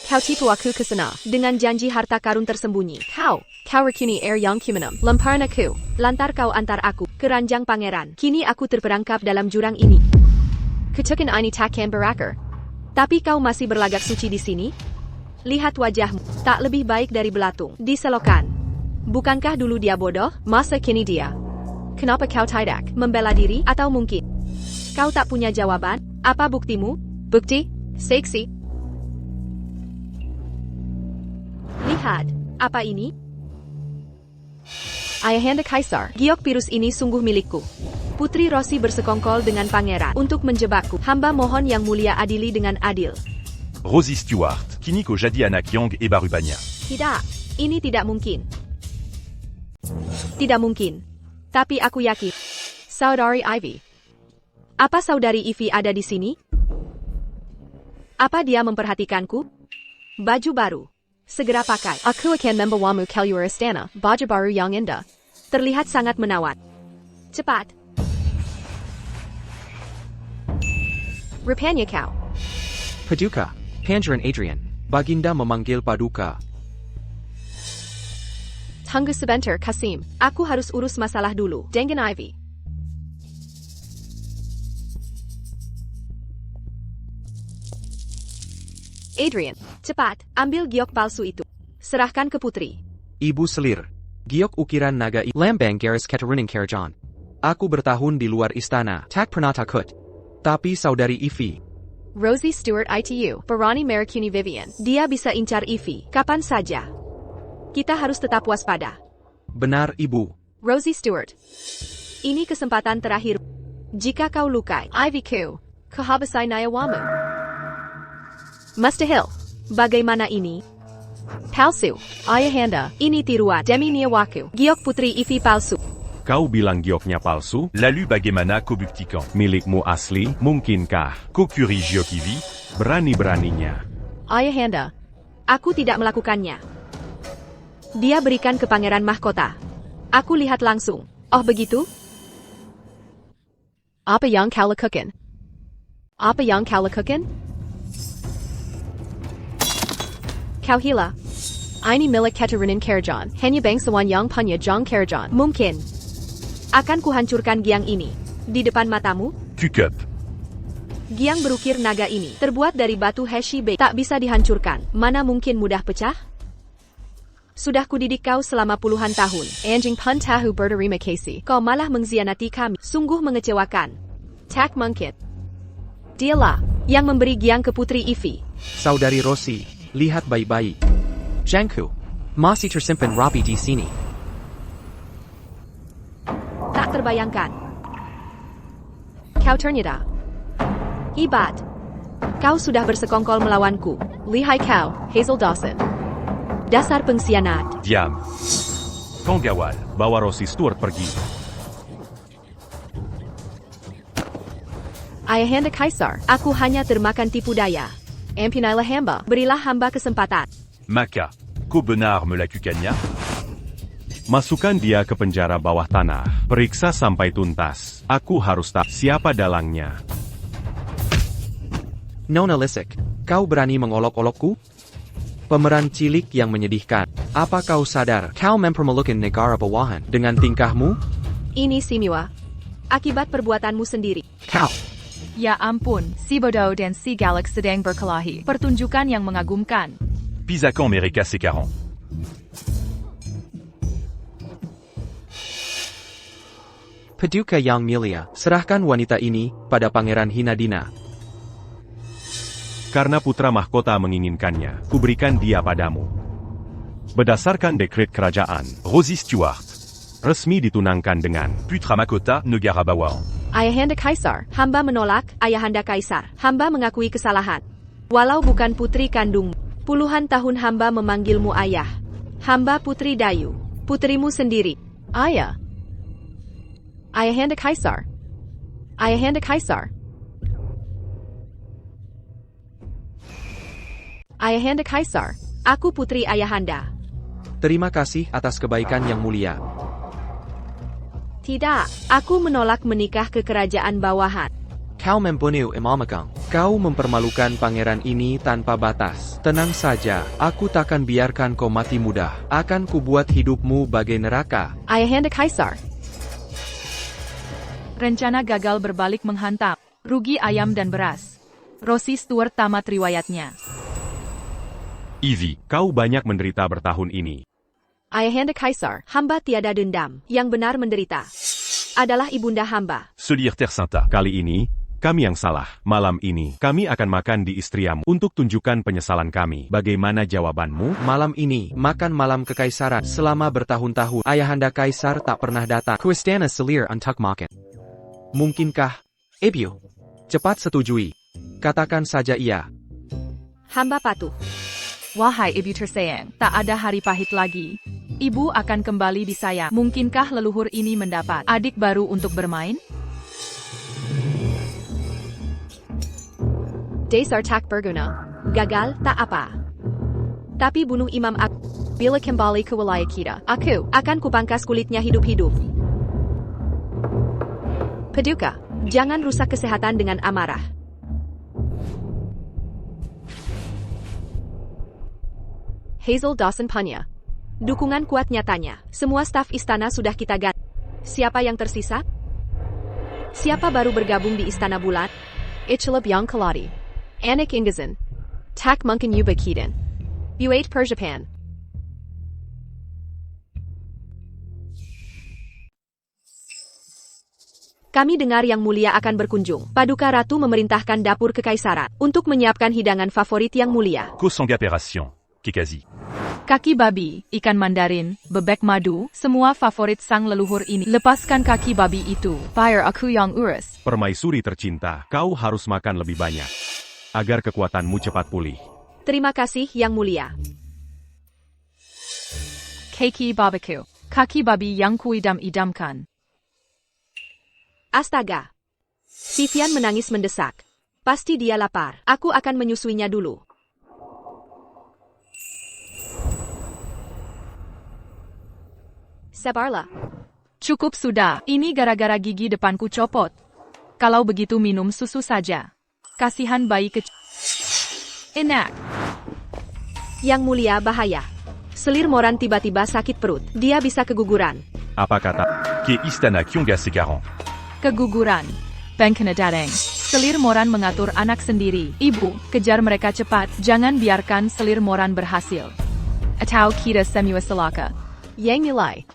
Speaker 1: Kau tipu aku ke sana dengan janji harta karun tersembunyi. Kau rekuni yang kimenam. Lemparan aku, lantar kau antar aku ke ranjang pangeran. Kini aku terperangkap dalam jurang ini. Ketukan ini takkan berakhir. Tapi kau masih berlagak suci di sini? Lihat wajahmu, tak lebih baik dari belatung di selokan. Bukankah dulu dia bodoh? Masa kini dia? Kenapa kau tidak membela diri? Atau mungkin kau tak punya jawaban? Apa buktimu? Bukti? Seksi? Lihat, apa ini? Ayahanda Kaisar, giok virus ini sungguh milikku. Putri Rosie bersekongkol dengan pangeran untuk menjebakku. Hamba mohon Yang Mulia adili dengan adil.
Speaker 5: Rosie Stewart. Kiniko Jadi Anak Yong et Barubania.
Speaker 1: Tidak, ini tidak mungkin. Tidak mungkin. Tapi aku yakin. Saudari Ivy. Apa saudari Ivy ada di sini? Apa dia memperhatikanku? Baju baru. Segera pakai. Aku akan membawamu keluar istana. Baju baru yang indah. Terlihat sangat menawan. Cepat. Rupanya kau.
Speaker 2: Paduka, Pangeran Adrian. Baginda memanggil Paduka.
Speaker 1: Tunggu sebentar, Kasim. Aku harus urus masalah dulu. Dengan Ivy. Adrian, cepat, ambil giok palsu itu. Serahkan ke putri.
Speaker 2: Ibu Selir. Giok ukiran naga Lambang Garis Keturunan Karajan. Aku bertahun di luar istana. Tak pernah takut. Tapi saudari Evie.
Speaker 1: Rosie Stewart ITU, Barani Meracuni Vivian. Dia bisa incar Evie, kapan saja. Kita harus tetap waspada.
Speaker 2: Benar, Ibu.
Speaker 1: Rosie Stewart. Ini kesempatan terakhir. Jika kau lukai, Ivy Q. Kehabisai Nayawamu. Mustahil. Bagaimana ini? Palsu.
Speaker 4: Ayahanda,
Speaker 1: Ini tiruan. Demi Niawaku. Giok Putri Evie palsu.
Speaker 3: Kau bilang gioknya palsu?
Speaker 5: Lalu bagaimana kau buktikan?
Speaker 3: Milikmu asli, mungkinkah?
Speaker 5: Kau curi giok Evie?
Speaker 3: Berani-beraninya.
Speaker 4: Ayahanda,
Speaker 1: Aku tidak melakukannya. Dia berikan ke pangeran mahkota. Aku lihat langsung. Oh begitu?
Speaker 4: apa yang kau lakukan? Apa yang kau lakukan?
Speaker 1: Kau hila.
Speaker 4: Ini milik Keturunan Karajan, hanya bangsawan yang punya Jong Karajan.
Speaker 1: Mungkin. Akan kuhancurkan Giang ini. Di depan matamu?
Speaker 5: Cukup.
Speaker 1: Giang berukir naga ini, terbuat dari batu Heshi Bay, tak bisa dihancurkan. Mana mungkin mudah pecah? Sudah kudidik kau selama puluhan tahun.
Speaker 4: Anjing pun tahu berterima kasih.
Speaker 1: Kau malah mengkhianati kami. Sungguh mengecewakan.
Speaker 4: Tak mungkin.
Speaker 1: Dialah yang memberi Giang ke Putri Evie.
Speaker 2: Saudari Rosie, lihat baik-baik. Jangku, masih tersimpan rapi di sini.
Speaker 1: Tak terbayangkan.
Speaker 4: Kau ternyata
Speaker 1: Hebat. Kau sudah bersekongkol melawanku.
Speaker 4: lihai kau, Hazel Dawson.
Speaker 1: Dasar pengkhianat.
Speaker 5: Diam. Kau gawal.
Speaker 3: Bawa Rosie Stewart pergi.
Speaker 4: Ayahanda Kaisar,
Speaker 1: Aku hanya termakan tipu daya.
Speaker 4: ampunailah hamba.
Speaker 1: Berilah hamba kesempatan.
Speaker 5: Maka, kau benar melakukannya?
Speaker 3: Masukkan dia ke penjara bawah tanah. Periksa sampai tuntas. Aku harus tahu siapa dalangnya.
Speaker 2: Nona Lisik, kau berani mengolok-olokku? Pemeran cilik yang menyedihkan. Apa kau sadar kau mempermalukan negara bawahan dengan tingkahmu?
Speaker 1: Ini Simiwa. Akibat perbuatanmu sendiri.
Speaker 2: Kau.
Speaker 4: Ya ampun, si bodoh dan si galak sedang berkelahi. Pertunjukan yang mengagumkan.
Speaker 5: Pisakan mereka sekarang.
Speaker 2: Paduka yang mulia, serahkan wanita ini pada Pangeran Hinadina.
Speaker 3: Karena putra mahkota menginginkannya, kuberikan dia padamu. Berdasarkan dekret kerajaan,
Speaker 5: Rosie Stewart.
Speaker 3: resmi ditunangkan dengan
Speaker 5: Putra Mahkota Negara Bawang.
Speaker 4: Ayahanda Kaisar,
Speaker 1: Hamba menolak, Ayahanda Kaisar. Hamba mengakui kesalahan. Walau bukan putri kandung, puluhan tahun hamba memanggilmu ayah. Hamba Putri Dayu, putrimu sendiri.
Speaker 4: Ayah. Ayahanda Kaisar. Ayahanda Kaisar. Ayahanda Kaisar.
Speaker 1: Aku putri Ayahanda.
Speaker 2: Terima kasih atas kebaikan yang mulia.
Speaker 1: Tidak, aku menolak menikah ke kerajaan bawahan.
Speaker 2: Kau membunuh Imamagang. Kau mempermalukan pangeran ini tanpa batas. Tenang saja, aku takkan biarkan kau mati mudah. Akan kubuat hidupmu bagai neraka.
Speaker 4: Ayahanda Kaisar. Rencana gagal berbalik menghantam. Rugi ayam dan beras. Rosie Stewart tamat riwayatnya.
Speaker 3: Evie. Kau banyak menderita bertahun ini.
Speaker 4: Ayahanda Kaisar.
Speaker 1: Hamba tiada dendam. Yang benar menderita adalah ibunda hamba.
Speaker 5: Selir Tercinta.
Speaker 3: Kali ini, kami yang salah. Malam ini, kami akan makan di istriamu untuk tunjukkan penyesalan kami. Bagaimana jawabanmu?
Speaker 2: Malam ini, makan malam kekaisaran. Selama bertahun-tahun, Ayahanda Kaisar tak pernah datang ke istana Selir untuk makan. Mungkinkah? Ibu, cepat setujui. Katakan saja iya.
Speaker 1: Hamba patuh.
Speaker 4: Wahai ibu tersayang, tak ada hari pahit lagi. Ibu akan kembali disayang. Mungkinkah leluhur ini mendapat adik baru untuk bermain? Dasar tak berguna.
Speaker 1: Gagal, tak apa. Tapi bunuh Imam aku.
Speaker 4: Bila kembali ke wilayah kita, aku
Speaker 1: Akan kupangkas kulitnya hidup-hidup.
Speaker 4: Paduka.
Speaker 1: Jangan rusak kesehatan dengan amarah.
Speaker 4: Hazel Dawson Punya.
Speaker 1: Dukungan kuat nyatanya. Semua staf istana sudah kita ganti. Siapa yang tersisa? Siapa baru bergabung di Istana Bulan?
Speaker 4: Ichilab Yang Kaladi. Anik Ingazan. Tak Mungkin Yuba Keaton. Buate Perjapan.
Speaker 1: Kami dengar Yang Mulia akan berkunjung. Paduka Ratu memerintahkan dapur kekaisaran untuk menyiapkan hidangan favorit Yang Mulia.
Speaker 5: Kosongapération, Kekazi.
Speaker 4: Kaki babi, ikan mandarin, bebek madu, semua favorit sang leluhur ini. Lepaskan kaki babi itu. Biar aku yang urus.
Speaker 3: Permaisuri tercinta, kau harus makan lebih banyak. Agar kekuatanmu cepat pulih.
Speaker 1: Terima kasih Yang Mulia.
Speaker 4: Keki barbecue. Kaki babi yang kuidam-idamkan.
Speaker 1: Astaga. Vivian menangis mendesak. Pasti dia lapar. Aku akan menyusuinya dulu. Sabarlah.
Speaker 4: Cukup sudah, ini gara-gara gigi depanku copot. Kalau begitu minum susu saja. Kasihan bayi kecil. Enak.
Speaker 1: Yang Mulia bahaya. Selir Moran tiba-tiba sakit perut. Dia bisa keguguran.
Speaker 3: Apa kata?
Speaker 5: Ke Istana Kyongga-Segaran.
Speaker 4: Keguguran. Bang kena dareng. Selir Moran mengatur anak sendiri. Ibu, kejar mereka cepat. Jangan biarkan Selir Moran berhasil. Atau kita semua celaka.
Speaker 1: Yang Mulai.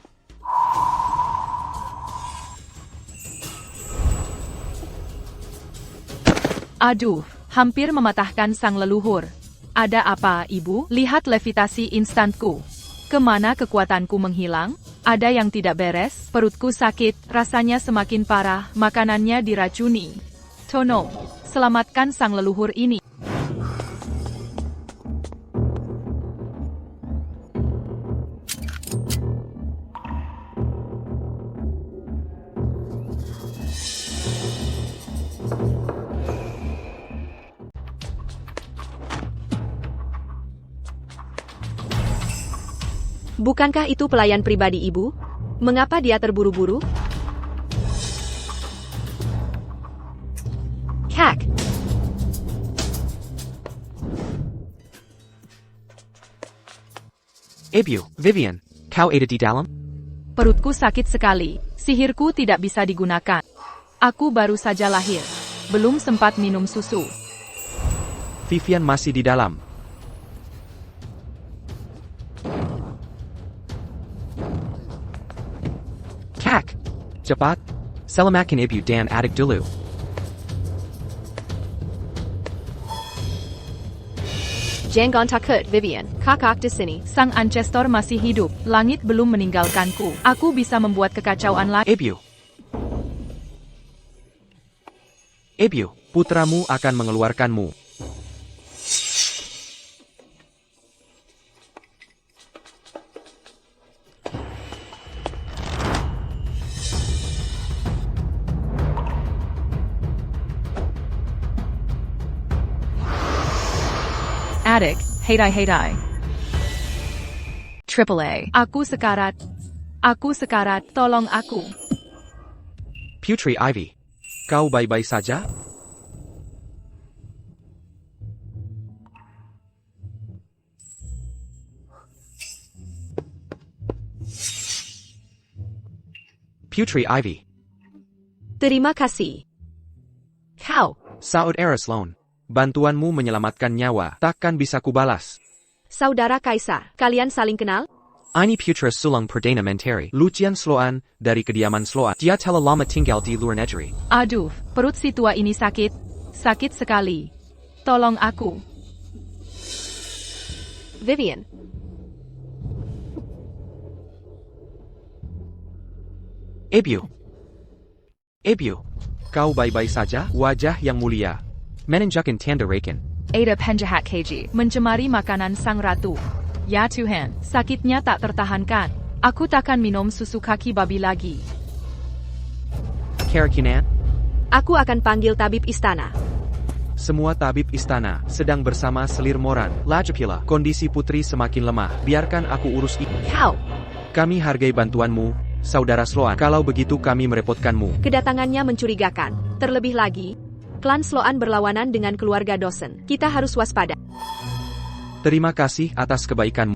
Speaker 4: Aduh, hampir mematahkan sang leluhur. Ada apa, Ibu? Lihat levitasi instanku. Kemana kekuatanku menghilang? Ada yang tidak beres? Perutku sakit, rasanya semakin parah, makanannya diracuni. Tolong, selamatkan sang leluhur ini.
Speaker 1: Bukankah itu pelayan pribadi Ibu? Mengapa dia terburu-buru? Kak.
Speaker 2: Ibu, Vivian, kau ada di dalam?
Speaker 4: Perutku sakit sekali. Sihirku tidak bisa digunakan. Aku baru saja lahir. Belum sempat minum susu.
Speaker 2: Vivian masih di dalam. Kak, cepat. Selamatkan ibu dan adik dulu.
Speaker 1: Jangan takut, Vivian. Kakak di sini.
Speaker 4: Sang ancestor masih hidup. Langit belum meninggalkanku. Aku bisa membuat kekacauan lagi.
Speaker 2: Ibu. Ibu, putramu akan mengeluarkanmu.
Speaker 4: Adik, hedai. Triple A. Aku sekarat. Tolong aku.
Speaker 2: Putri Ivy, kau baik-baik saja? Putri Ivy,
Speaker 1: Terima kasih. Kau.
Speaker 2: Saudara Sloan, bantuanmu menyelamatkan nyawa, takkan bisa kubalas.
Speaker 1: Saudara Kaisar, kalian saling kenal?
Speaker 2: Ini Putra Sulung Perdana Menteri, Lucian Sloan, dari kediaman Sloan. Dia telah lama tinggal di luar negeri.
Speaker 4: Aduh, perut si tua ini sakit. Sakit sekali. Tolong aku.
Speaker 1: Vivian.
Speaker 2: Ibu, kau baik-baik saja? Wajah yang mulia menunjukkan tanda rekin.
Speaker 4: Ada penjahat keji mencemari makanan sang ratu. Ya Tuhan, sakitnya tak tertahankan. Aku takkan minum susu kaki babi lagi.
Speaker 2: Kerakinan,
Speaker 1: Aku akan panggil tabib istana.
Speaker 2: semua tabib istana sedang bersama Selir Moran. Lagipula, kondisi putri semakin lemah. Biarkan aku urus ini.
Speaker 1: Kau.
Speaker 2: Kami hargai bantuanmu, Saudara Sloan. Kalau begitu kami merepotkanmu.
Speaker 1: Kedatangannya mencurigakan. Terlebih lagi, klan Sloan berlawanan dengan keluarga Dawson. Kita harus waspada.
Speaker 2: Terima kasih atas kebaikanmu.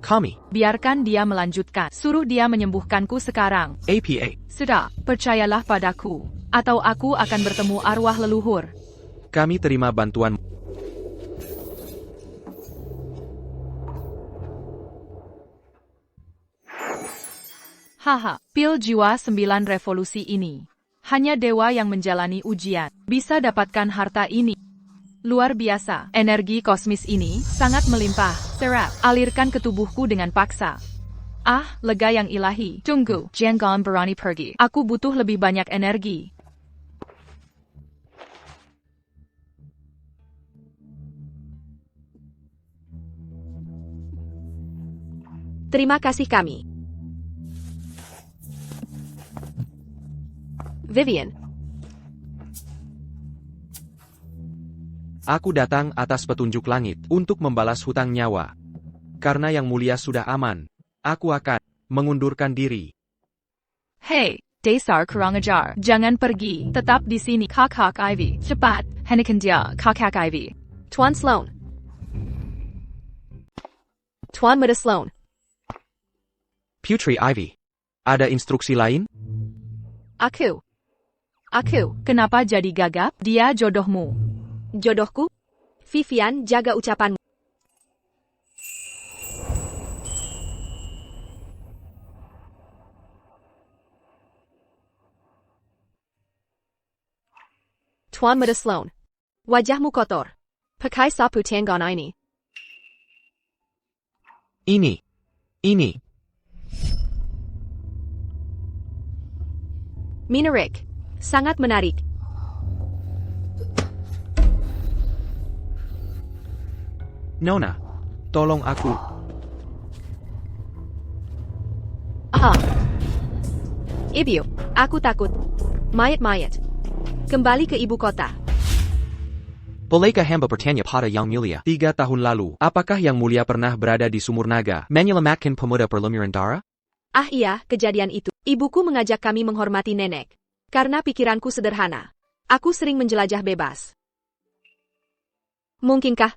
Speaker 2: Kami,
Speaker 4: Biarkan dia melanjutkan. Suruh dia menyembuhkanku sekarang.
Speaker 2: APA,
Speaker 4: Sudah, percayalah padaku. Atau aku akan bertemu arwah leluhur.
Speaker 2: kami terima bantuanmu.
Speaker 4: Haha, pil jiwa 9 revolusi ini. Hanya dewa yang menjalani ujian bisa dapatkan harta ini. Luar biasa, energi kosmis ini sangat melimpah. Serap, alirkan ke tubuhku dengan paksa. Ah, lega yang ilahi. Tunggu, jangan berani pergi. Aku butuh lebih banyak energi.
Speaker 1: Terima kasih kami. Vivian.
Speaker 2: Aku datang atas petunjuk langit untuk membalas hutang nyawa. Karena yang mulia sudah aman, aku akan mengundurkan diri.
Speaker 4: Hei, Dasar kurang ajar. Jangan pergi, tetap di sini. Kakak Ivy, cepat, hentikan dia, Kakak Ivy.
Speaker 1: Tuan Sloan. Tuan Muda Sloan.
Speaker 2: Putri Ivy, ada instruksi lain?
Speaker 1: Aku.
Speaker 4: Kenapa jadi gagap? Dia jodohmu.
Speaker 1: Jodohku? Vivian, jaga ucapanmu. Tuan Muda Sloan. Wajahmu kotor. Pakai sapu tangan ini.
Speaker 2: Ini.
Speaker 1: Menarik. Sangat menarik.
Speaker 2: Nona, tolong aku.
Speaker 1: Ibu, aku takut. Mayat. Kembali ke ibu kota.
Speaker 2: Bolehkah hamba bertanya pada Yang Mulia? 3 tahun lalu, apakah Yang Mulia pernah berada di Sumur Naga, menyelamatkan pemuda perlumbran darah?
Speaker 1: Ah iya, kejadian itu. Ibuku mengajak kami menghormati nenek. Karena pikiranku sederhana. Aku sering menjelajah bebas. Mungkinkah?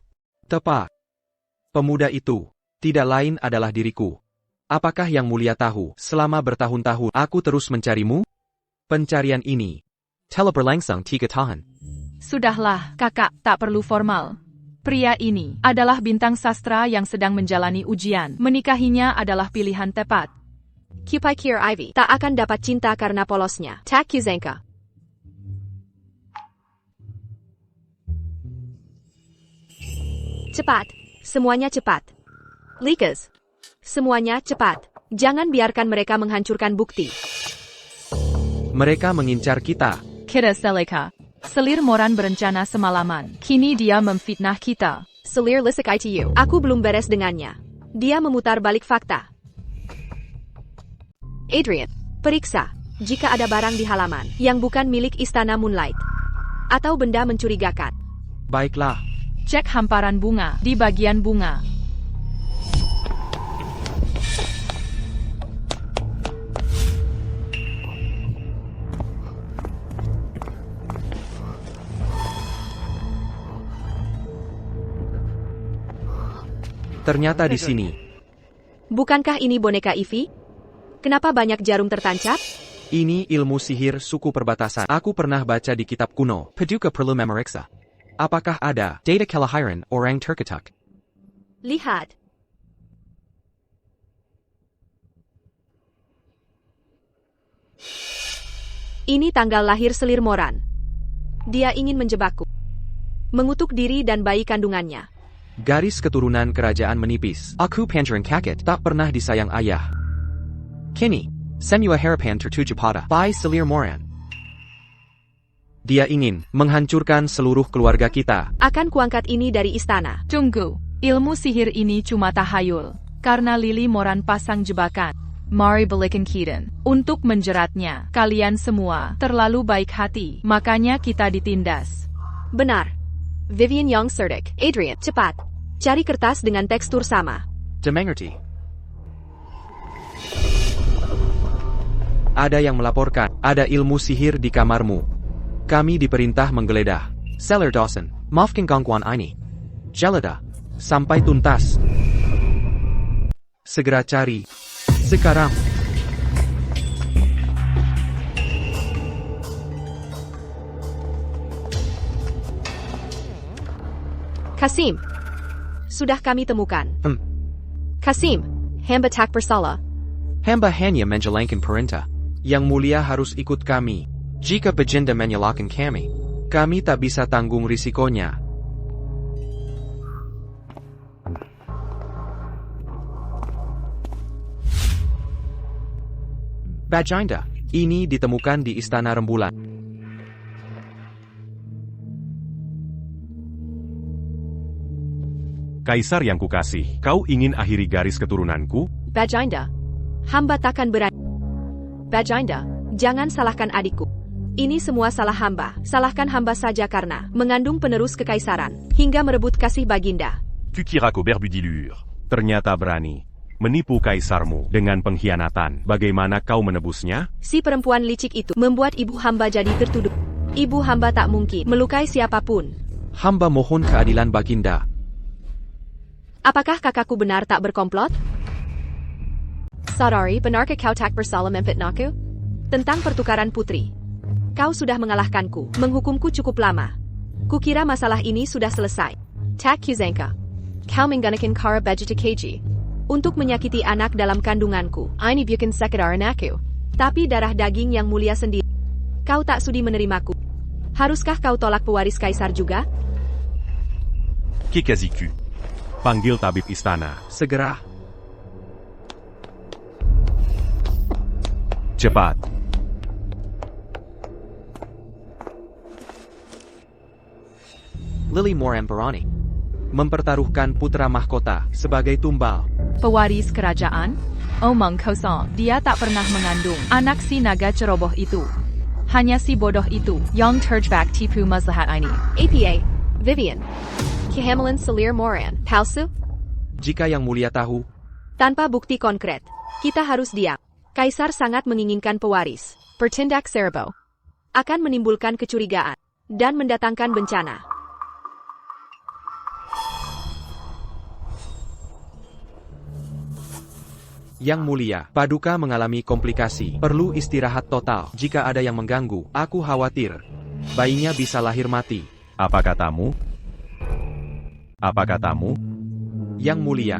Speaker 2: Tepat. Pemuda itu, tidak lain adalah diriku. Apakah Yang Mulia tahu, selama bertahun-tahun aku terus mencarimu? Pencarian ini telah berlangsung 3 tahun.
Speaker 4: Sudahlah, kakak, tak perlu formal. Pria ini adalah bintang sastra yang sedang menjalani ujian. Menikahinya adalah pilihan tepat.
Speaker 1: Kupikir Ivy tak akan dapat cinta karena polosnya. Tak kuzengka. Cepat. Semuanya cepat. Likas. Semuanya cepat. Jangan biarkan mereka menghancurkan bukti.
Speaker 2: Mereka mengincar kita.
Speaker 4: Kita Seleka. Selir Moran berencana semalaman. Kini dia memfitnah kita.
Speaker 1: Selir Lisek ITU. Aku belum beres dengannya. Dia memutar balik fakta. Adrian, periksa. Jika ada barang di halaman yang bukan milik Istana Moonlight. Atau benda mencurigakan.
Speaker 2: Baiklah.
Speaker 4: Cek hamparan bunga di bagian bunga.
Speaker 2: Ternyata di sini.
Speaker 1: Bukankah ini boneka Ivy? Kenapa banyak jarum tertancap?
Speaker 2: Ini ilmu sihir suku perbatasan. Aku pernah baca di kitab kuno. Paduka perlu memeriksa. Apakah ada data kelahiran orang terketuk?
Speaker 1: Lihat. Ini tanggal lahir Selir Moran. Dia ingin menjebakku. Mengutuk diri dan bayi kandungannya.
Speaker 2: Garis keturunan kerajaan menipis. Aku pangeran kakek tak pernah disayang ayah. Kini, semua harapan tertuju pada Bai Selir Moran. Dia ingin menghancurkan seluruh keluarga kita.
Speaker 1: Akan kuangkat ini dari istana.
Speaker 4: Tunggu, ilmu sihir ini cuma tahayul. Karena Lili Moran pasang jebakan. Mari balikan Kiden. Untuk menjeratnya, kalian semua terlalu baik hati. Makanya kita ditindas.
Speaker 1: Benar. Vivian Young Cerdik. Adrian, cepat. Cari kertas dengan tekstur sama.
Speaker 2: Dimengerti. Ada yang melaporkan, ada ilmu sihir di kamarmu. Kami diperintah menggeledah. Seller Dawson, maafkan gangguan ini. Jelada, sampai tuntas. Segera cari. Sekarang.
Speaker 1: Kasim. Sudah kami temukan. Kasim, hamba tak bersalah.
Speaker 2: Hamba hanya menjalankan perintah. Yang mulia harus ikut kami. Jika Baginda menyalahkan kami tak bisa tanggung risikonya. Baginda, ini ditemukan di Istana Rembulan.
Speaker 3: Kaisar yang kukasih, kau ingin akhiri garis keturunanku?
Speaker 1: Baginda, hamba takkan berani. Baginda, jangan salahkan adikku. Ini semua salah hamba. Salahkan hamba saja karena mengandung penerus kekaisaran, hingga merebut kasih Baginda.
Speaker 5: Kukirak au Berbudilure.
Speaker 3: Ternyata berani menipu kaisarmu dengan pengkhianatan. Bagaimana kau menebusnya?
Speaker 1: Si perempuan licik itu membuat ibu hamba jadi tertuduh. Ibu hamba tak mungkin melukai siapapun.
Speaker 2: Hamba mohon keadilan Baginda.
Speaker 1: Apakah kakakku benar tak berkomplot? Saudari, benarkah kau tak bersalah memfitnahku? Tentang pertukaran putri. Kau sudah mengalahkanku, menghukumku cukup lama. Kukira masalah ini sudah selesai. Tak kuzengka. Kau menggunakan cara bajita keji untuk menyakiti anak dalam kandunganku. Ini bukan sekedar anakku, tapi darah daging yang mulia sendiri. Kau tak sudi menerimaku. Haruskah kau tolak pewaris kaisar juga?
Speaker 5: Kekaziku.
Speaker 3: Panggil tabib istana.
Speaker 2: Segera.
Speaker 3: Cepat.
Speaker 2: Lily Moramparani mempertaruhkan putra mahkota sebagai tumbal.
Speaker 4: Pewaris kerajaan? Omong kosong, dia tak pernah mengandung anak si naga ceroboh itu. Hanya si bodoh itu yang terjebak tipu maslahat ini.
Speaker 1: APA, Vivian, kehamilan Selir Moran, palsu?
Speaker 2: Jika yang mulia tahu,
Speaker 1: Tanpa bukti konkret, kita harus diam. Kaisar sangat menginginkan pewaris. Bertindak serbo akan menimbulkan kecurigaan dan mendatangkan bencana.
Speaker 2: Yang mulia, Paduka mengalami komplikasi. Perlu istirahat total. Jika ada yang mengganggu, aku khawatir bayinya bisa lahir mati.
Speaker 3: Apa katamu? Apa katamu?
Speaker 2: Yang mulia,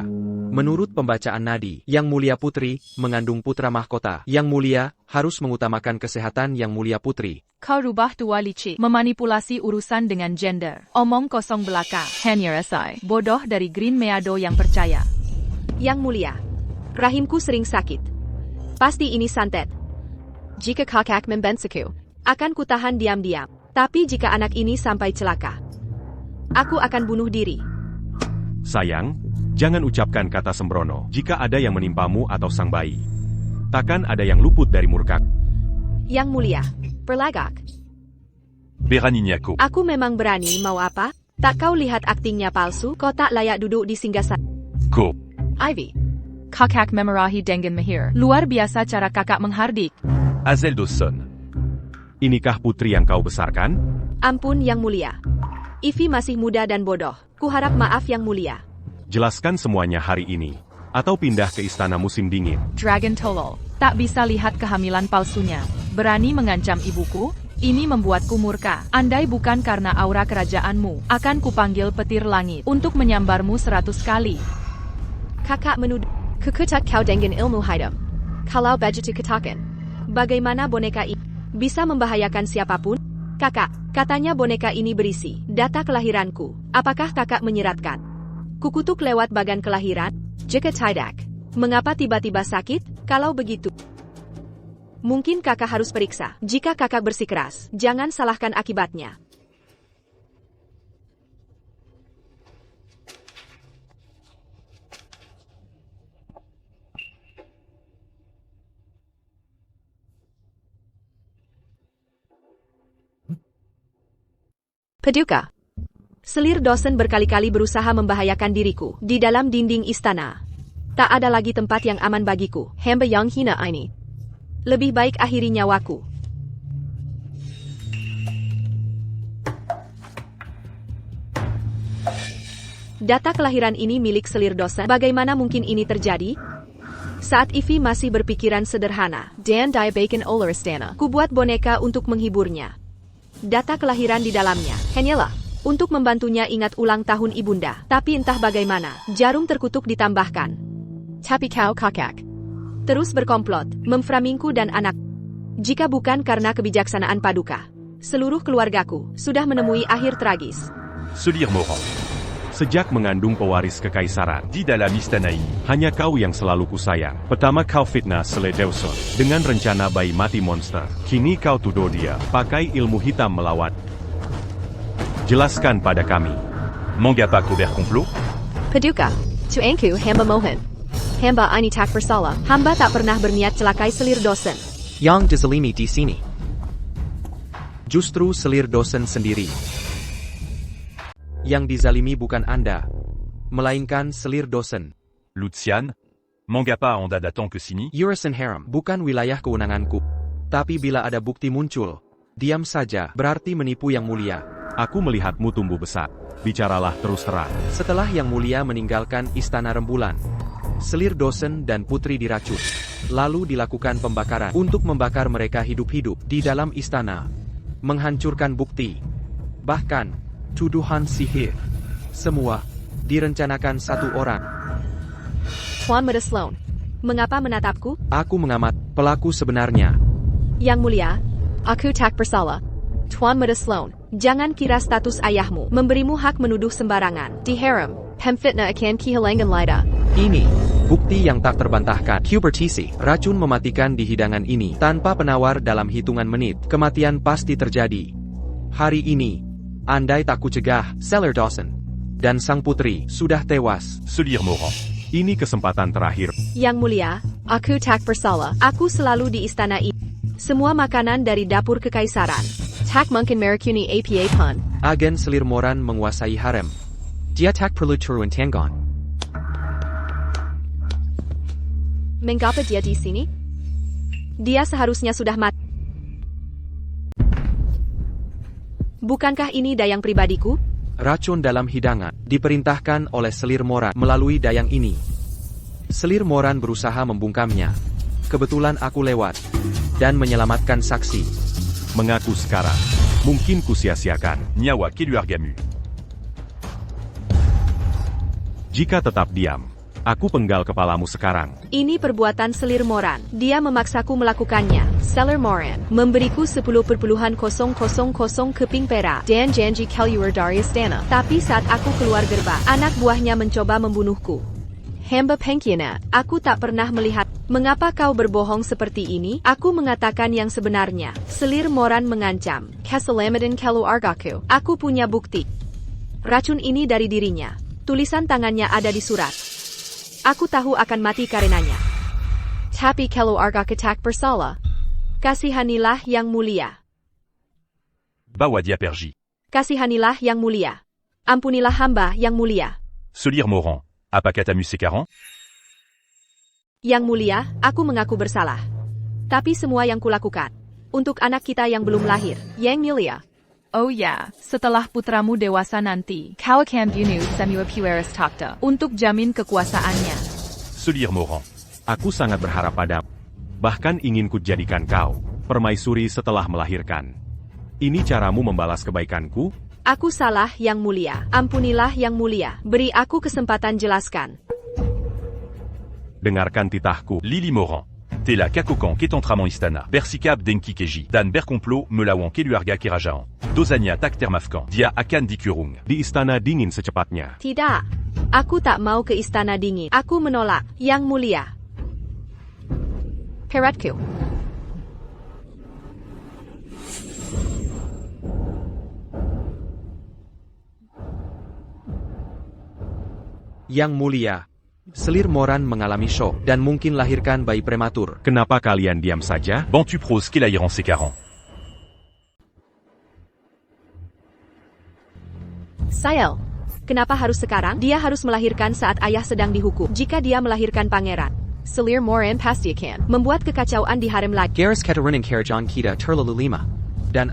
Speaker 2: menurut pembacaan nadi, Yang Mulia Putri mengandung putra mahkota. Yang mulia harus mengutamakan kesehatan Yang Mulia Putri.
Speaker 4: Kau rubah tua licik, memanipulasi urusan dengan gender. Omong kosong belaka, hanya resai. Bodoh dari Green Meadow yang percaya.
Speaker 1: Yang mulia, rahimku sering sakit. Pasti ini santet. Jika kakak membensiku, akan kutahan diam-diam. Tapi jika anak ini sampai celaka, aku akan bunuh diri.
Speaker 3: Sayang, jangan ucapkan kata sembrono jika ada yang menimpamu atau sang bayi. Takkan ada yang luput dari murka.
Speaker 1: Yang mulia, berlagak.
Speaker 5: Beranignako.
Speaker 1: Aku memang berani, mau apa? Tak kau lihat aktingnya palsu? Kau tak layak duduk di singgahsana.
Speaker 5: Ko.
Speaker 1: Ivy,
Speaker 4: Kakak memarahi dengan mahir. Luar biasa cara kakak menghardik.
Speaker 5: Azel Dawson.
Speaker 3: Inikah putri yang kau besarkan?
Speaker 1: ampun yang mulia. Ivy masih muda dan bodoh. Kuharap maaf yang mulia.
Speaker 3: Jelaskan semuanya hari ini. Atau pindah ke istana musim dingin.
Speaker 4: Dragon tolol, tak bisa lihat kehamilan palsunya. Berani mengancam ibuku? Ini membuatku murka. Andai bukan karena aura kerajaanmu, akan kupanggil petir langit untuk menyambarmu 100 kali.
Speaker 1: Kakak menuduh. Kekutak kau dengan ilmu hitam. Kalau begitu katakan, bagaimana boneka ini bisa membahayakan siapapun? Kakak, katanya boneka ini berisi data kelahiranku. Apakah kakak menyeratkan? Kukutuk lewat bagan kelahiran? Jika tidak, mengapa tiba-tiba sakit? Kalau begitu, mungkin kakak harus periksa. Jika kakak bersikeras, jangan salahkan akibatnya. Paduka. Selir Dawson berkali-kali berusaha membahayakan diriku di dalam dinding istana. Tak ada lagi tempat yang aman bagiku. Hamba yang hina ini. Lebih baik akhiri nyawaku. Data kelahiran ini milik Selir Dawson. Bagaimana mungkin ini terjadi? Saat Ivy masih berpikiran sederhana, dan dia bacon oleh istana. Kubuat boneka untuk menghiburnya. Data kelahiran di dalamnya hanyalah untuk membantunya ingat ulang tahun ibunda. Tapi entah bagaimana, jarum terkutuk ditambahkan. Tapi kau kakak. terus berkomplot, memframingku dan anak. Jika bukan karena kebijaksanaan Paduka, seluruh keluargaku sudah menemui akhir tragis.
Speaker 5: Se lire Moran.
Speaker 3: Sejak mengandung pewaris kekaisaran,
Speaker 5: Dit dalam istana ini.
Speaker 3: hanya kau yang selalu kusayang. Pertama kau fitnah Sele Dawson dengan rencana bayi mati monster. Kini kau tuduh dia pakai ilmu hitam melawan. Jelaskan pada kami.
Speaker 5: Mangapa couvert complot?
Speaker 1: Paduka, tuanku hamba mohon. Hamba ini tak bersalah. Hamba tak pernah berniat celakai selir dosen.
Speaker 2: Yang dizalimi di sini. Justru selir dosen sendiri. Yang dizalimi bukan Anda, melainkan selir dosen.
Speaker 5: Lucian? Mangapa anda datang ke sini?
Speaker 2: Urasan harem bukan wilayah kewenanganku. Tapi bila ada bukti muncul, diam saja berarti menipu yang mulia.
Speaker 3: Aku melihatmu tumbuh besar. Bicaralah terus terang.
Speaker 2: Setelah yang mulia meninggalkan istana rembulan, selir dosen dan putri diracun. Lalu dilakukan pembakaran untuk membakar mereka hidup-hidup di dalam istana. Menghancurkan bukti. Bahkan, tuduhan sihir. Semua direncanakan satu orang.
Speaker 1: Tuan Muda Sloan, mengapa menatapku?
Speaker 2: Aku mengamat pelaku sebenarnya.
Speaker 1: Yang mulia, aku tak bersalah. Tuan Muda Sloan, jangan kira status ayahmu memberimu hak menuduh sembarangan. Di harem, pemfitnah akan kehilangan laida.
Speaker 2: Ini bukti yang tak terbantahkan. Hubertisi, racun mematikan di hidangan ini tanpa penawar dalam hitungan menit. Kematian pasti terjadi. Hari ini, andai tak kucegah, Seller Dawson dan sang putri sudah tewas.
Speaker 5: Se lire Moran.
Speaker 3: Ini kesempatan terakhir.
Speaker 1: Yang mulia, aku tak bersalah. Aku selalu di istana ini. Semua makanan dari dapur kekaisaran. Tak mungkin merakuni apa pun.
Speaker 2: Agen selir Moran menguasai harem. Dia tak perlu turun tanggon.
Speaker 1: Mengapa dia di sini? Dia seharusnya sudah mati. Bukankah ini dayang pribadiku?
Speaker 2: Racun dalam hidangan diperintahkan oleh selir Moran melalui dayang ini. Selir Moran berusaha membungkamnya. Kebetulan aku lewat dan menyelamatkan saksi.
Speaker 3: Mengaku sekarang. Mungkin kusia-siakan.
Speaker 5: Nyawa Keluargamu.
Speaker 3: Jika tetap diam, aku penggal kepalamu sekarang.
Speaker 1: Ini perbuatan selir Moran. Dia memaksaku melakukannya. Seller Moran memberiku 10,000 keping perak dan janji keluar dari istana. Tapi saat aku keluar gerbang, anak buahnya mencoba membunuhku. Hamba pengkhianat, aku tak pernah melihat. Mengapa kau berbohong seperti ini? Aku mengatakan yang sebenarnya. Selir Moran mengancam keselamatan keluargaku. Aku punya bukti. Racun ini dari dirinya. Tulisan tangannya ada di surat. Aku tahu akan mati karenanya. Tapi keluargaku tak bersalah. Kasihanilah yang mulia.
Speaker 5: Bawa dia pergi.
Speaker 1: Kasihanilah yang mulia. Ampunilah hamba yang mulia.
Speaker 5: Se lire Moran. Apakah tamu sekarang?
Speaker 1: Yang mulia, aku mengaku bersalah. Tapi semua yang kulakukan untuk anak kita yang belum lahir, Yang Mulia.
Speaker 4: Oh ya, setelah putramu dewasa nanti, kau akan bunuh Samuel Pueris Takta untuk jamin kekuasaannya.
Speaker 5: Se lire Moran.
Speaker 3: Aku sangat berharap padamu. Bahkan ingin kujadikan kau permaisuri setelah melahirkan. Ini caramu membalas kebaikanku?
Speaker 1: Aku salah yang mulia. Ampunilah yang mulia. Beri aku kesempatan jelaskan.
Speaker 3: Dengarkan titahku.
Speaker 5: Lily Moran. Tela Kakokan Ketantraman Istana. Bersikap Denki Keji. Dan Berkomplo Melawan Keluarga Kerajaan. Dozanya Tak Termafkan. Dia akan dikurung.
Speaker 3: Di istana dingin secepatnya.
Speaker 1: Tidak. Aku tak mau ke istana dingin. Aku menolak, yang mulia. Peratku.
Speaker 2: Yang mulia, selir Moran mengalami shock dan mungkin lahirkan bayi prematur.
Speaker 3: Kenapa kalian diam saja?
Speaker 5: Bantu prose Kelahiran Sekarang.
Speaker 1: Sayel, kenapa harus sekarang? Dia harus melahirkan saat ayah sedang dihukum. Jika dia melahirkan pangeran, Selir Moran pasti akan membuat kekacauan di harem lagi.
Speaker 2: Garis Keturunan Kerajaan kita terlalu lima. Dan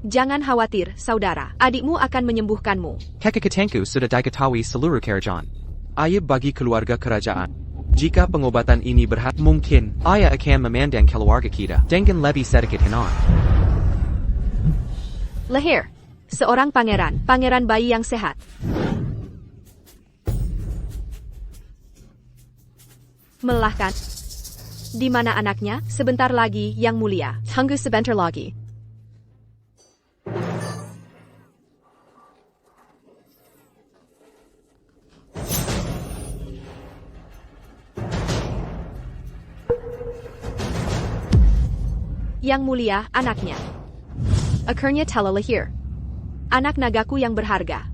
Speaker 1: Jangan khawatir, saudara. Adikmu akan menyembuhkanmu.
Speaker 2: Kekekatanku sudah diketahui seluruh kerajaan. Ayah bagi keluarga kerajaan. Jika pengobatan ini berhasil, mungkin ayah akan memandang keluarga kita dengan lebih sedikit hinan.
Speaker 1: Lahir. Seorang pangeran. Pangeran bayi yang sehat. Melahkan. Di mana anaknya? Sebentar lagi, Yang Mulia.
Speaker 4: Tunggu sebentar lagi.
Speaker 1: Yang Mulia, anaknya.
Speaker 4: Akhirnya telah lahir.
Speaker 1: Anak nagaku yang berharga.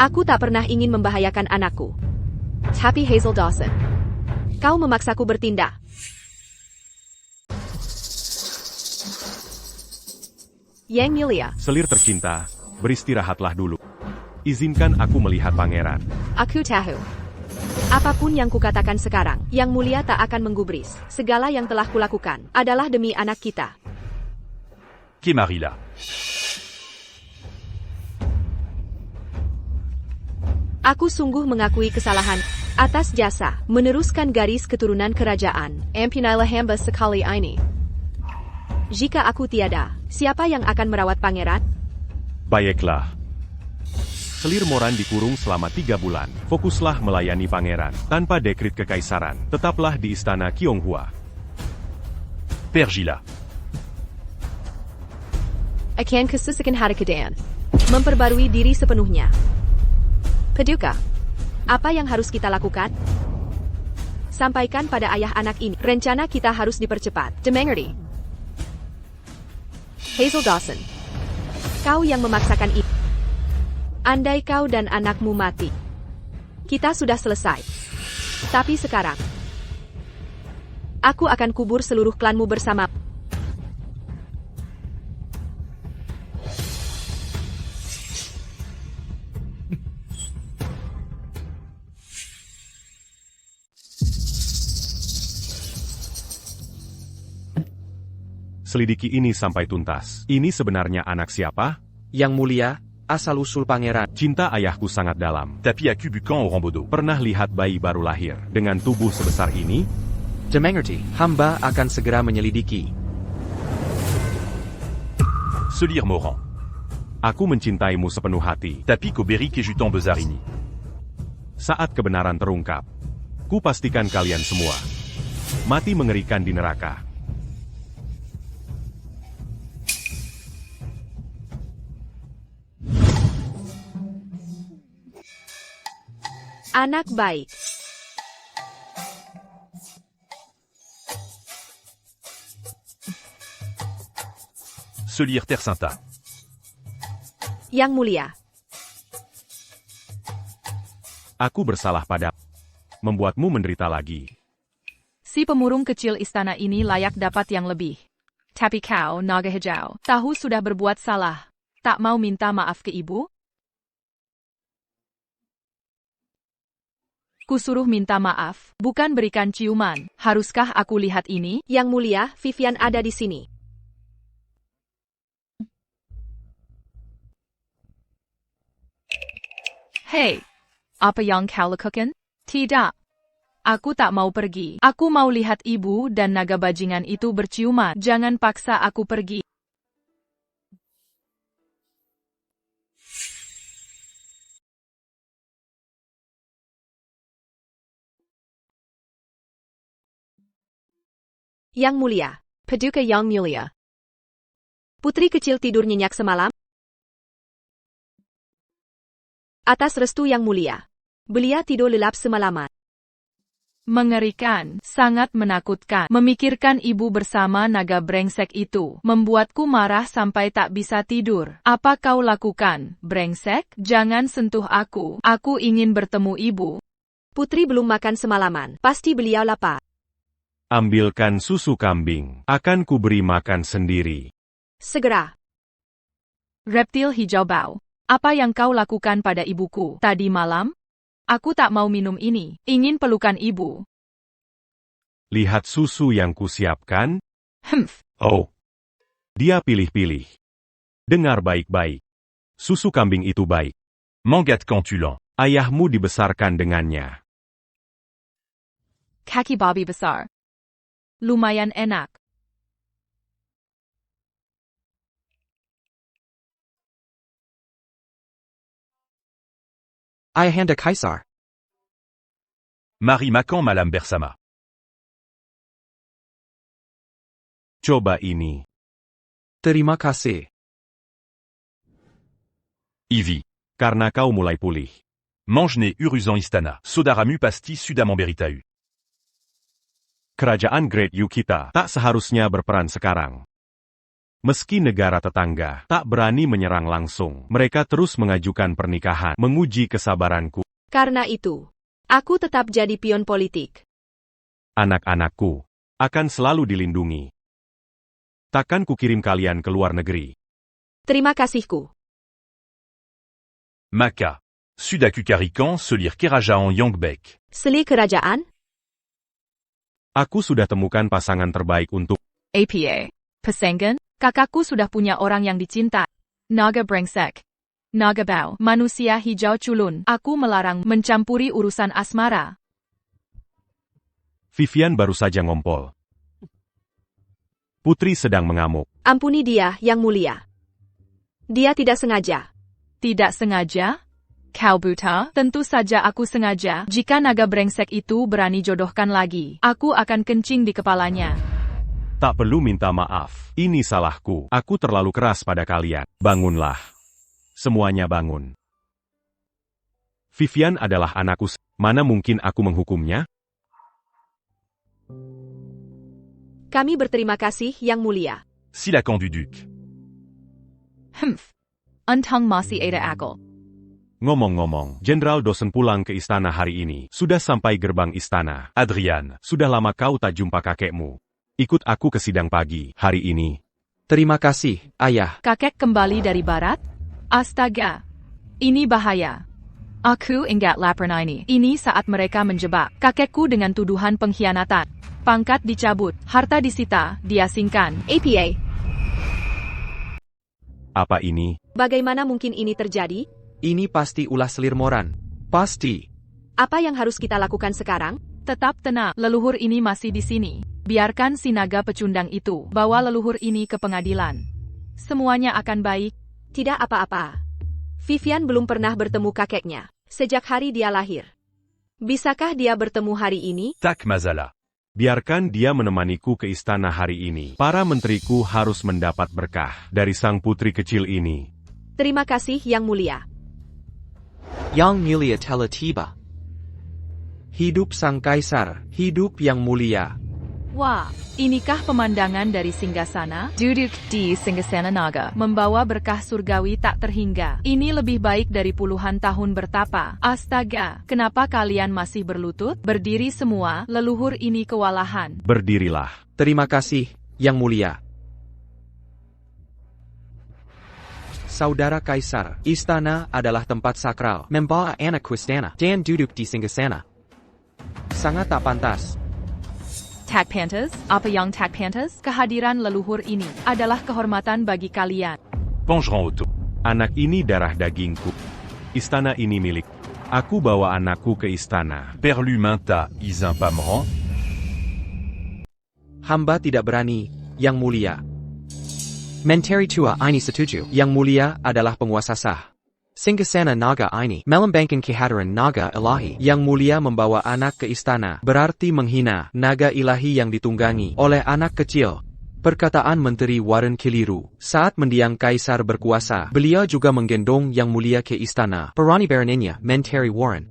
Speaker 1: Aku tak pernah ingin membahayakan anakku.
Speaker 4: Tapi Hazel Dawson.
Speaker 1: Kau memaksaku bertindak.
Speaker 4: Yang Mulia.
Speaker 3: Selir tercinta, beristirahatlah dulu. Izinkan aku melihat pangeran.
Speaker 4: Aku tahu.
Speaker 1: Apapun yang kukatakan sekarang, Yang Mulia tak akan menggubris. Segala yang telah kulakukan adalah demi anak kita.
Speaker 5: Kemarilla.
Speaker 1: Aku sungguh mengakui kesalahan atas jasa meneruskan garis keturunan kerajaan.
Speaker 4: Ampunailah hamba sekali ini.
Speaker 1: Jika aku tiada, siapa yang akan merawat pangeran?
Speaker 3: Baiklah. Selir Moran dikurung selama 3 bulan. Fokuslah melayani pangeran. Tanpa dekrit kekaisaran, tetaplah di istana Kyonghua.
Speaker 5: Pergila.
Speaker 4: Akan kesusakan hadapan.
Speaker 1: Memperbarui diri sepenuhnya.
Speaker 4: Paduka.
Speaker 1: Apa yang harus kita lakukan? Sampaikan pada ayah anak ini. Rencana kita harus dipercepat.
Speaker 4: Demengerti.
Speaker 1: Hazel Dawson. Kau yang memaksakan ini. Andai kau dan anakmu mati, kita sudah selesai. Tapi sekarang, aku akan kubur seluruh klanmu bersama.
Speaker 3: Selidiki ini sampai tuntas. Ini sebenarnya anak siapa?
Speaker 2: Yang Mulia, asal-usul pangeran.
Speaker 3: Cinta ayahku sangat dalam.
Speaker 5: Tapi à Cubucan au Rambodo.
Speaker 3: Pernah lihat bayi baru lahir dengan tubuh sebesar ini?
Speaker 2: Demengerti, hamba akan segera menyelidiki.
Speaker 5: Selir Moran.
Speaker 3: Aku mencintaimu sepenuh hati.
Speaker 5: Tapi Koberi Kejutan Bezarini.
Speaker 3: Saat kebenaran terungkap, ku pastikan kalian semua mati mengerikan di neraka.
Speaker 1: Anak baik.
Speaker 5: Selir Tercinta.
Speaker 1: Yang Mulia.
Speaker 3: Aku bersalah pada membuatmu menderita lagi.
Speaker 4: Si pemurung kecil istana ini layak dapat yang lebih. Tapi kau, naga hijau, tahu sudah berbuat salah. Tak mau minta maaf ke ibu? Kusuruh minta maaf, bukan berikan ciuman. Haruskah aku lihat ini?
Speaker 1: Yang Mulia, Vivian ada di sini.
Speaker 4: Hei, apa yang kau lakukan? Tidak. Aku tak mau pergi. Aku mau lihat ibu dan naga bajingan itu berciuman. Jangan paksa aku pergi.
Speaker 1: Yang Mulia.
Speaker 4: Paduka Yang Mulia.
Speaker 1: Putri kecil tidur nyenyak semalam? Atas restu Yang Mulia. Belia tidur lelap semalaman.
Speaker 4: Mengerikan, sangat menakutkan. Memikirkan ibu bersama naga brengsek itu, membuatku marah sampai tak bisa tidur. Apa kau lakukan, brengsek? Jangan sentuh aku. Aku ingin bertemu ibu.
Speaker 1: Putri belum makan semalaman. Pasti beliau lapar.
Speaker 3: Ambilkan susu kambing. Akan kuberi makan sendiri.
Speaker 1: Segera.
Speaker 4: Reptil hijau bau. Apa yang kau lakukan pada ibuku tadi malam? Aku tak mau minum ini. Ingin pelukan ibu.
Speaker 3: Lihat susu yang kusiapkan.
Speaker 4: Humph.
Speaker 3: Oh. Dia pilih-pilih. Dengar baik-baik. Susu kambing itu baik.
Speaker 5: Mangat Cantulan.
Speaker 3: Ayahmu dibesarkan dengannya.
Speaker 4: Kaki babi besar. Lumayan enak.
Speaker 2: Ayahanda Kaisar.
Speaker 5: Marie Makan Malam Bersama.
Speaker 3: Coba ini.
Speaker 2: Terima kasih.
Speaker 5: Ivy.
Speaker 3: Karena kau mulai pulih.
Speaker 5: Mangenay Uruzan Istana. Sodaramu Pasti Sudaman Beritau.
Speaker 3: Kerajaan Great Yukita tak seharusnya berperan sekarang. Meski negara tetangga tak berani menyerang langsung, mereka terus mengajukan pernikahan, menguji kesabaranku.
Speaker 1: Karena itu, aku tetap jadi pion politik.
Speaker 3: Anak-anakku akan selalu dilindungi. Takkan kukirim kalian ke luar negeri.
Speaker 1: Terima kasihku.
Speaker 5: Maka. Sudaku Karikan Selir Kerajaan Yongbek.
Speaker 1: Seli kerajaan?
Speaker 3: Aku sudah temukan pasangan terbaik untuk
Speaker 4: APA. Pasangan, kakakku sudah punya orang yang dicinta. Naga brengsek. Naga bau, manusia hijau culun. Aku melarang mencampuri urusan asmara.
Speaker 3: Vivian baru saja ngompol. Putri sedang mengamuk.
Speaker 1: Ampuni dia, Yang Mulia. Dia tidak sengaja.
Speaker 4: Tidak sengaja? Kau buta? Tentu saja aku sengaja. Jika naga brengsek itu berani jodohkan lagi, aku akan kencing di kepalanya.
Speaker 3: Tak perlu minta maaf. Ini salahku. Aku terlalu keras pada kalian. Bangunlah. Semuanya bangun. Vivian adalah anakku. Mana mungkin aku menghukumnya?
Speaker 1: Kami berterima kasih, Yang Mulia.
Speaker 5: Silakan du Duc.
Speaker 4: Untang masih ada akal.
Speaker 3: Ngomong-ngomong, Jenderal Dawson pulang ke istana hari ini. Sudah sampai gerbang istana.
Speaker 5: Adrian.
Speaker 3: Sudah lama kau tak jumpa kakekmu. Ikut aku ke sidang pagi hari ini.
Speaker 2: Terima kasih, Ayah.
Speaker 4: Kakek kembali dari barat? Astaga. Ini bahaya. Aku ingat laporan ini. Ini saat mereka menjebak kakekku dengan tuduhan pengkhianatan. Pangkat dicabut, harta disita, diasingkan.
Speaker 1: APA,
Speaker 3: Apa ini?
Speaker 1: bagaimana mungkin ini terjadi?
Speaker 2: Ini pasti ulah selir moran. Pasti.
Speaker 1: Apa yang harus kita lakukan sekarang?
Speaker 4: Tetap tenang, leluhur ini masih di sini. Biarkan si naga pecundang itu bawa leluhur ini ke pengadilan. Semuanya akan baik.
Speaker 1: Tidak apa-apa. Vivian belum pernah bertemu kakeknya sejak hari dia lahir. Bisakah dia bertemu hari ini?
Speaker 5: Tak Mazala.
Speaker 3: Biarkan dia menemaniku ke istana hari ini. Para menteriku harus mendapat berkah dari sang putri kecil ini.
Speaker 1: Terima kasih, Yang Mulia.
Speaker 2: Yang Mulia telah tiba. Hidup sang kaisar, hidup Yang Mulia.
Speaker 4: Wah, inikah pemandangan dari singgasana? Duduk di singgasana naga, membawa berkah surgawi tak terhingga. Ini lebih baik dari puluhan tahun bertapa. Astaga, kenapa kalian masih berlutut? Berdiri semua, leluhur ini kewalahan.
Speaker 3: Berdirilah.
Speaker 2: Terima kasih, Yang Mulia. Saudara Kaisar, istana adalah tempat sakral. Membawa anak ke istana dan duduk di singgasana. Sangat tak pantas.
Speaker 4: Tak pantas? Apa yang tak pantas? Kehadiran leluhur ini adalah kehormatan bagi kalian.
Speaker 5: Pengerang Auto.
Speaker 3: Anak ini darah dagingku. Istana ini milik. Aku bawa anakku ke istana.
Speaker 5: Perlu Minta Izin Pamran.
Speaker 2: Hamba tidak berani, Yang Mulia. Menteri tua ini setuju. Yang Mulia adalah penguasa sah. Singgasana naga ini melambangkan kehadiran naga ilahi. Yang Mulia membawa anak ke istana berarti menghina naga ilahi yang ditunggangi oleh anak kecil. Perkataan Menteri Warren keliru. Saat mendiang kaisar berkuasa, beliau juga menggendong Yang Mulia ke istana. Perani baronnya, Menteri Warren.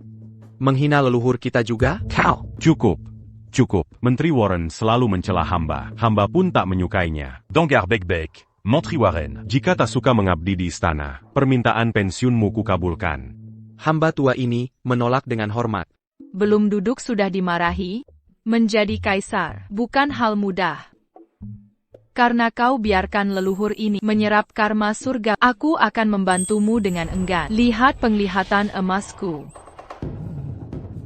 Speaker 2: Menghina leluhur kita juga? Kau!
Speaker 3: Cukup. Cukup. Menteri Warren selalu mencela hamba. Hamba pun tak menyukainya.
Speaker 5: Dangar Bekbek. Menteri Warren.
Speaker 3: Jika tak suka mengabdi di istana, permintaan pensiunmu kukabulkan.
Speaker 2: Hamba tua ini menolak dengan hormat.
Speaker 4: Belum duduk sudah dimarahi? Menjadi kaisar bukan hal mudah. Karena kau biarkan leluhur ini menyerap karma surga, aku akan membantumu dengan enggan. Lihat penglihatan emasku.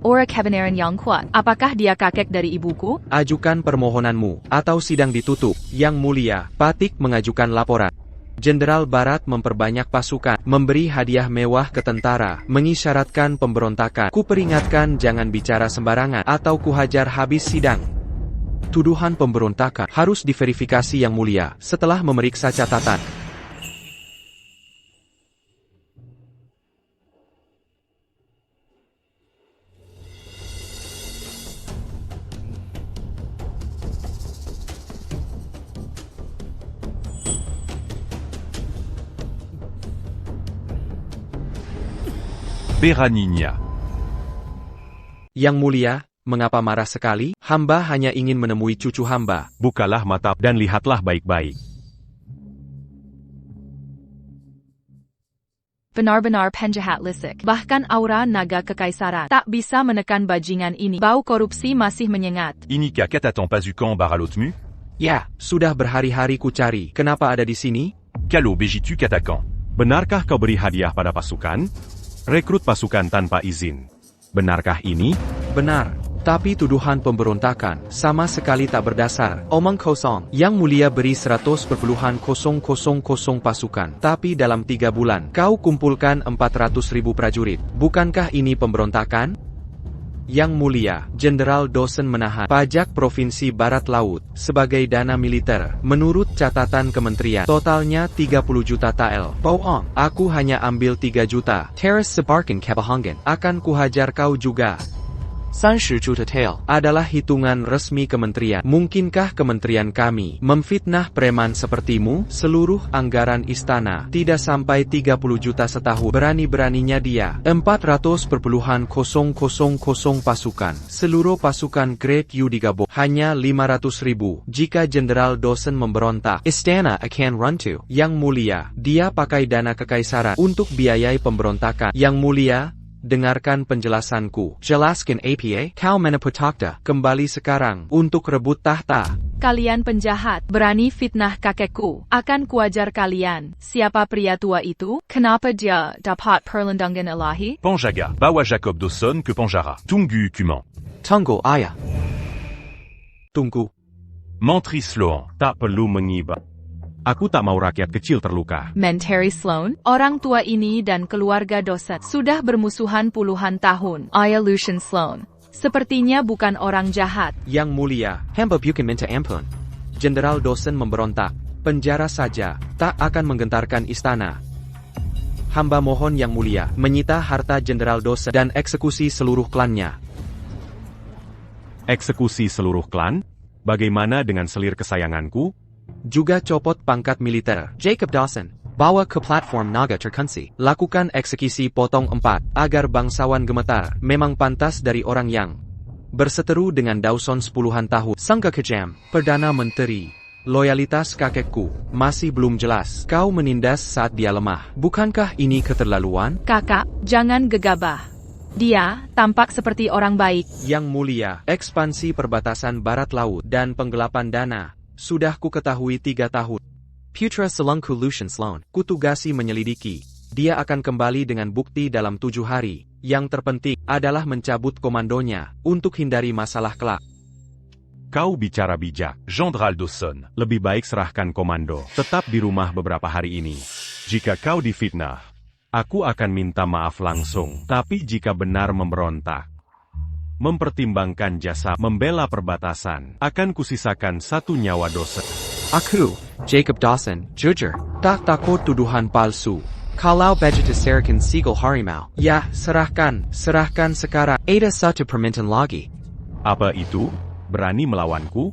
Speaker 4: Ora kebenaran yang kuat. Apakah dia kakek dari ibuku?
Speaker 2: Ajukan permohonanmu, atau sidang ditutup. Yang Mulia, Patik mengajukan laporan. Jenderal Barat memperbanyak pasukan, memberi hadiah mewah ke tentara, mengisyaratkan pemberontakan. Kuperingatkan jangan bicara sembarangan, atau kuhajar habis sidang. Tuduhan pemberontakan harus diverifikasi Yang Mulia, setelah memeriksa catatan.
Speaker 5: Beraninya.
Speaker 2: Yang mulia, mengapa marah sekali? Hamba hanya ingin menemui cucu hamba.
Speaker 3: Bukalah mata dan lihatlah baik-baik.
Speaker 4: Benar-benar penjahat lisik. Bahkan aura naga kekaisaran tak bisa menekan bajingan ini. Bau korupsi masih menyengat.
Speaker 5: Inika katatant pas eu camp baralotmu?
Speaker 2: Ya, sudah berhari-hari ku cari. Kenapa ada di sini?
Speaker 5: Calo begitu katakan.
Speaker 3: Benarkah kau beri hadiah pada pasukan? Rekrut pasukan tanpa izin. Benarkah ini?
Speaker 2: Benar. Tapi tuduhan pemberontakan sama sekali tak berdasar. Omong kosong. Yang mulia beri 100,000 pasukan. Tapi dalam 3 bulan, kau kumpulkan 400.000 prajurit. Bukankah ini pemberontakan? Yang mulia, Jenderal Dawson menahan pajak Provinsi Barat Laut sebagai dana militer. Menurut catatan kementerian, totalnya 30 juta tael. Bohong, aku hanya ambil 3 juta. Teres sebarkan kebohongan. Akan kuhajar kau juga. 30 juta tael adalah hitungan resmi kementerian. Mungkinkah kementerian kami memfitnah preman sepertimu? Seluruh anggaran istana tidak sampai 30 juta setahun. Berani-beraninya dia 400,000 pasukan. Seluruh pasukan Great U digabung hanya 500.000. Jika Jenderal Dawson memberontak, istana akan runtuh. Yang mulia, dia pakai dana kekaisaran untuk biayai pemberontakan. Yang mulia, dengarkan penjelasanku. Jelaskan apa? Kau meneputakta kembali sekarang untuk rebut tahta.
Speaker 4: Kalian penjahat, berani fitnah kakekku. Akan kuajar kalian. Siapa pria tua itu? Kenapa dia dapat perlindungan ilahi?
Speaker 5: Panjaga. Bawa Jacob Dawson ke Panjara. Tunggu kuman.
Speaker 2: Tunggu ayah. Tunggu.
Speaker 5: Menteri Sloan.
Speaker 3: Tak perlu mengiba. Aku tak mau rakyat kecil terluka.
Speaker 4: Menteri Sloan, orang tua ini dan keluarga Dawson sudah bermusuhan puluhan tahun. Ayah Lucian Sloan, sepertinya bukan orang jahat.
Speaker 2: Yang mulia, hamba bukan minta ampun. Jenderal Dawson memberontak. Penjara saja tak akan menggentarkan istana. Hamba mohon yang mulia, menyita harta Jenderal Dawson dan eksekusi seluruh klannya.
Speaker 3: Eksekusi seluruh klan? Bagaimana dengan selir kesayanganku?
Speaker 2: Juga copot pangkat militer. Jacob Dawson, bawa ke platform naga terkunci. Lakukan eksekusi potong 4, agar bangsawan gemetar. Memang pantas dari orang yang berseteru dengan Dawson 10-an tahun. Sangka kejam, Perdana Menteri. Loyalitas kakekku masih belum jelas. Kau menindas saat dia lemah. Bukankah ini keterlaluan?
Speaker 4: Kakak, jangan gegabah. Dia tampak seperti orang baik.
Speaker 2: Yang mulia, ekspansi perbatasan Barat Laut dan penggelapan dana sudah ku ketahui 3 tahun. Putra selangku Lucian Sloan, kutugasi menyelidiki. Dia akan kembali dengan bukti dalam 7 hari. Yang terpenting adalah mencabut komandonya untuk hindari masalah kelak.
Speaker 3: Kau bicara bijak.
Speaker 5: Jenderal Dawson.
Speaker 3: Lebih baik serahkan komando. Tetap di rumah beberapa hari ini. Jika kau difitnah, aku akan minta maaf langsung. Tapi jika benar memberontak, mempertimbangkan jasa membela perbatasan, akan kusisakan 1 nyawa Dawson.
Speaker 2: Aku, Jacob Dawson, jujur, tak takut tuduhan palsu. Kalau budget serahkan Siegel Harimau, ya, serahkan sekarang. Ada 1 permintaan lagi.
Speaker 3: Apa itu? Berani melawanku?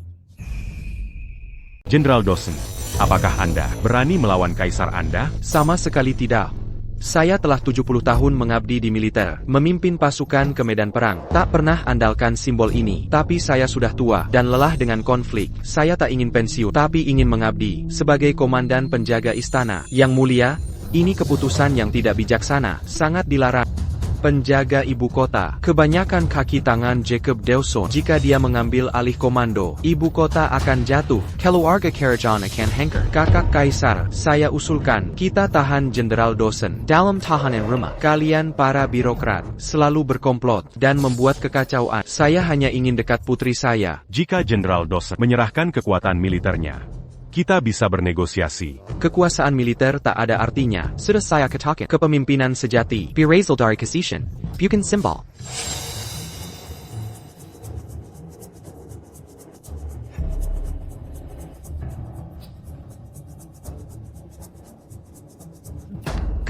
Speaker 3: Jenderal Dawson, apakah Anda berani melawan kaisar Anda?
Speaker 2: Sama sekali tidak. Saya telah 70 tahun mengabdi di militer, memimpin pasukan ke medan perang. Tak pernah andalkan simbol ini. Tapi saya sudah tua dan lelah dengan konflik. Saya tak ingin pensiun, tapi ingin mengabdi sebagai komandan penjaga istana. Yang mulia, ini keputusan yang tidak bijaksana, sangat dilarang. Penjaga ibu kota, kebanyakan kaki tangan Jacob Dawson. Jika dia mengambil alih komando, ibu kota akan jatuh. Keluarga kerajaan akan hancur. Kakak kaisar, saya usulkan kita tahan Jenderal Dawson dalam tahanan rumah. Kalian para birokrat selalu berkomplot dan membuat kekacauan. Saya hanya ingin dekat putri saya.
Speaker 3: Jika Jenderal Dawson menyerahkan kekuatan militernya, kita bisa bernegosiasi.
Speaker 2: Kekuasaan militer tak ada artinya. Sudah saya katakan, kepemimpinan sejati berasal dari kesisian, bukan simbol.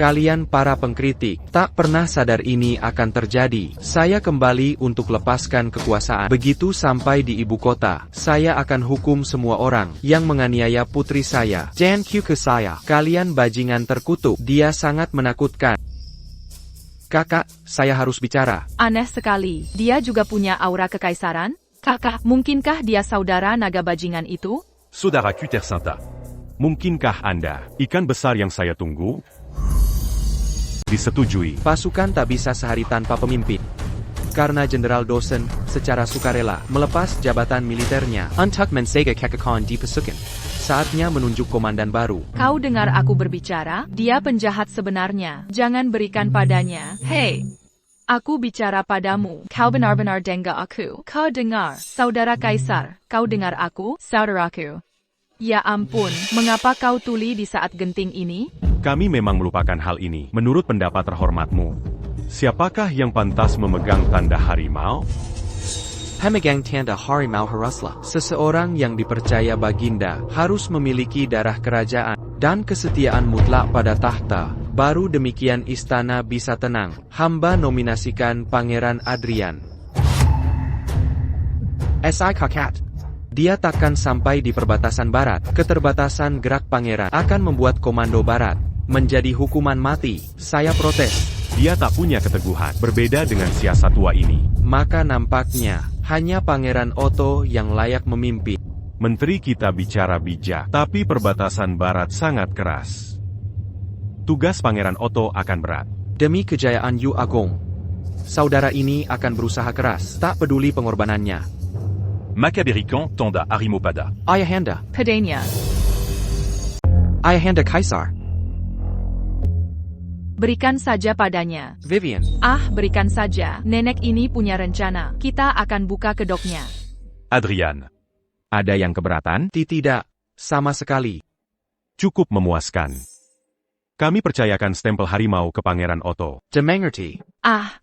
Speaker 2: Kalian para pengkritik, tak pernah sadar ini akan terjadi. Saya kembali untuk lepaskan kekuasaan. Begitu sampai di ibu kota, saya akan hukum semua orang yang menganiaya putri saya. Jangan ke saya. Kalian bajingan terkutuk. Dia sangat menakutkan. Kakak, saya harus bicara.
Speaker 4: Aneh sekali, dia juga punya aura kekaisaran? Kakak, mungkinkah dia saudara naga bajingan itu?
Speaker 5: Sodara Cuter Sinta.
Speaker 3: Mungkinkah Anda, ikan besar yang saya tunggu? Disetujui.
Speaker 2: Pasukan tak bisa sehari tanpa pemimpin. Karena Jenderal Dawson, secara sukarela, melepas jabatan militernya untuk mensega kekekawan di pasukan. Saatnya menunjuk komandan baru.
Speaker 4: Kau dengar aku berbicara? Dia penjahat sebenarnya. Jangan berikan padanya. Hei! Aku bicara padamu. Kau benar-benar dengar aku. Kau dengar, saudara kaisar. Kau dengar aku, saudaraku. Ya ampun, mengapa kau tuli di saat genting ini?
Speaker 3: Kami memang melupakan hal ini. Menurut pendapat terhormatmu, siapakah yang pantas memegang tanda harimau?
Speaker 2: Pemegang tanda harimau haruslah seseorang yang dipercaya baginda, harus memiliki darah kerajaan dan kesetiaan mutlak pada tahta. Baru demikian istana bisa tenang. Hamba nominasikan Pangeran Adrian. Si Kakat. Dia takkan sampai di perbatasan barat. Keterbatasan gerak pangeran akan membuat komando barat menjadi hukuman mati. Saya protes.
Speaker 3: Dia tak punya keteguhan, berbeda dengan siasat tua ini.
Speaker 2: Maka nampaknya hanya Pangeran Otto yang layak memimpin.
Speaker 3: Menteri kita bicara bijak, tapi perbatasan barat sangat keras. Tugas Pangeran Otto akan berat.
Speaker 2: Demi kejayaan Yu Agong, saudara ini akan berusaha keras, tak peduli pengorbanannya.
Speaker 5: Macabérican Tanda Harimopada.
Speaker 2: Ayahanda,
Speaker 4: Padanya.
Speaker 2: Ayahanda Kaisar,
Speaker 4: Berikan saja padanya.
Speaker 2: Vivian.
Speaker 4: Berikan saja. Nenek ini punya rencana. Kita akan buka kedoknya.
Speaker 5: Adrian.
Speaker 3: Ada yang keberatan?
Speaker 2: Tidak, sama sekali.
Speaker 3: Cukup memuaskan. Kami percayakan stempel harimau ke Pangeran Otto.
Speaker 2: Demengerti.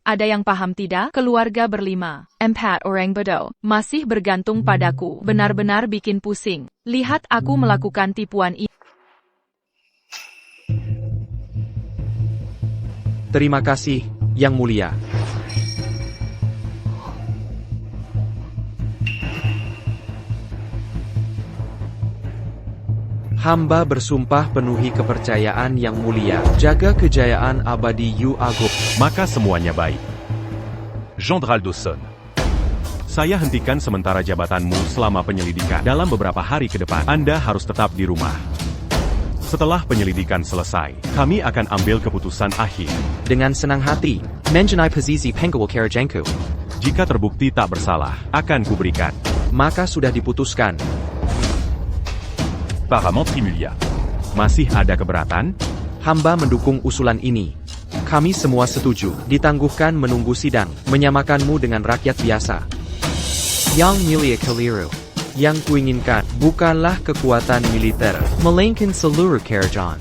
Speaker 4: Ada yang paham tidak? Keluarga berlima, 4 orang bodoh, masih bergantung padaku. Benar-benar bikin pusing. Lihat aku melakukan tipuan ini.
Speaker 2: Terima kasih, Yang Mulia. Hamba bersumpah penuhi kepercayaan Yang Mulia, jaga kejayaan abadi Yu Agong.
Speaker 3: Maka semuanya baik.
Speaker 5: Jenderal Dawson.
Speaker 3: Saya hentikan sementara jabatanmu selama penyelidikan. Dalam beberapa hari ke depan, Anda harus tetap di rumah. Setelah penyelidikan selesai, kami akan ambil keputusan akhir.
Speaker 2: Dengan senang hati, mengenai posisi Pengawal Karajanku.
Speaker 3: Jika terbukti tak bersalah, akan kuberikan.
Speaker 2: Maka sudah diputuskan.
Speaker 5: Paramount Primulia.
Speaker 3: Masih ada keberatan?
Speaker 2: Hamba mendukung usulan ini. Kami semua setuju, ditangguhkan menunggu sidang, menyamakanmu dengan rakyat biasa. Yang Mulia Keliru. Yang kuinginkan bukanlah kekuatan militer, melainkan seluruh kerajaan.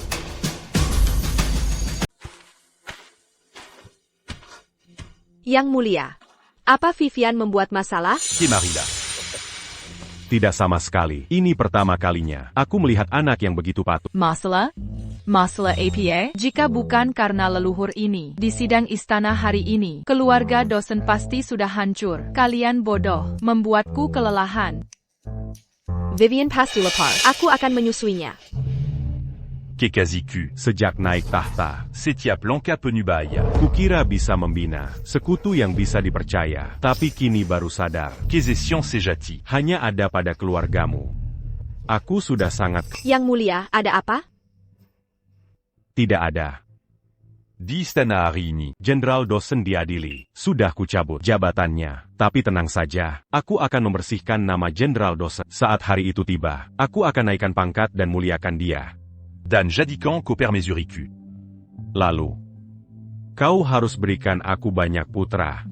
Speaker 1: Yang Mulia, apa Vivian membuat masalah?
Speaker 5: Kemarilla.
Speaker 3: Tidak sama sekali. Ini pertama kalinya aku melihat anak yang begitu patuh.
Speaker 4: Masalah? Masalah APA? Jika bukan karena leluhur ini, di sidang istana hari ini, keluarga Dawson pasti sudah hancur. Kalian bodoh, membuatku kelelahan.
Speaker 1: Vivian pasti lapar. Aku akan menyusuinya.
Speaker 5: Kekaziku.
Speaker 3: Sejak naik tahta,
Speaker 5: Setiap Lanka Penubaya.
Speaker 3: kukira bisa membina sekutu yang bisa dipercaya. Tapi kini baru sadar,
Speaker 5: Kezession Sejati.
Speaker 3: hanya ada pada keluargamu. Aku sudah sangat
Speaker 1: Yang Mulia, ada apa?
Speaker 3: tidak ada.
Speaker 5: Di Istana hari ini.
Speaker 3: Jenderal Dawson diadili. Sudah kucabut jabatannya. Tapi tenang saja, aku akan membersihkan nama Jenderal Dawson. Saat hari itu tiba, aku akan naikkan pangkat dan muliakan dia.
Speaker 5: Dan Jadikan Koper Mesuriku.
Speaker 3: Lalu, kau harus berikan aku banyak putra.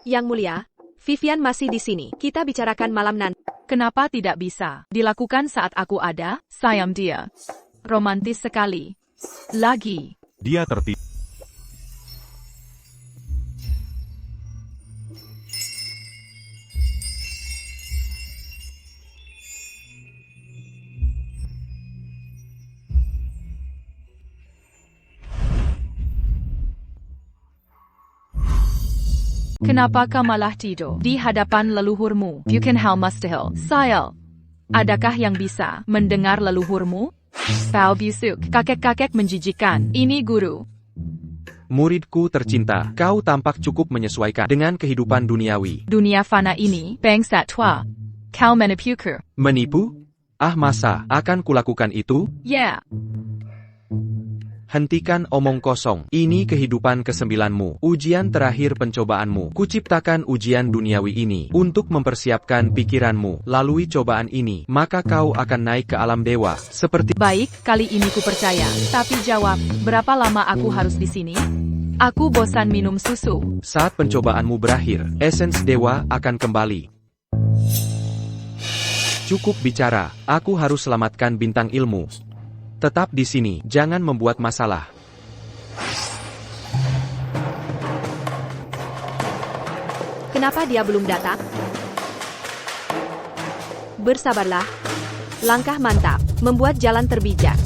Speaker 1: Yang Mulia, Vivian masih di sini. Kita bicarakan malam nanti.
Speaker 4: Kenapa tidak bisa dilakukan saat aku ada? Sayang dia. Romantis sekali. Lagi.
Speaker 3: Dia tertidur.
Speaker 4: Kenapa kau malah tidur di hadapan leluhurmu? Bukan hal mustahil. Sayang. Adakah yang bisa mendengar leluhurmu? Pao busuk, kakek-kakek menjijikan. Ini guru.
Speaker 2: Muridku tercinta, kau tampak cukup menyesuaikan dengan kehidupan duniawi.
Speaker 4: Dunia fana ini, bangsat tua. Kau menipuku.
Speaker 2: Menipu? Ah masa, akan kulakukan itu?
Speaker 4: Yeah.
Speaker 2: Hentikan omong kosong, ini kehidupan kesembilanmu, ujian terakhir pencobaanmu. Kuciptakan ujian duniawi ini, untuk mempersiapkan pikiranmu. Lalui cobaan ini, maka kau akan naik ke alam dewa, seperti...
Speaker 4: Baik, kali ini ku percaya. Tapi jawab, berapa lama aku harus di sini? Aku bosan minum susu.
Speaker 2: Saat pencobaanmu berakhir, esens dewa akan kembali. Cukup bicara, aku harus selamatkan bintang ilmu. Tetap di sini, jangan membuat masalah.
Speaker 1: Kenapa dia belum datang? Bersabarlah. Langkah mantap, membuat jalan terbijak.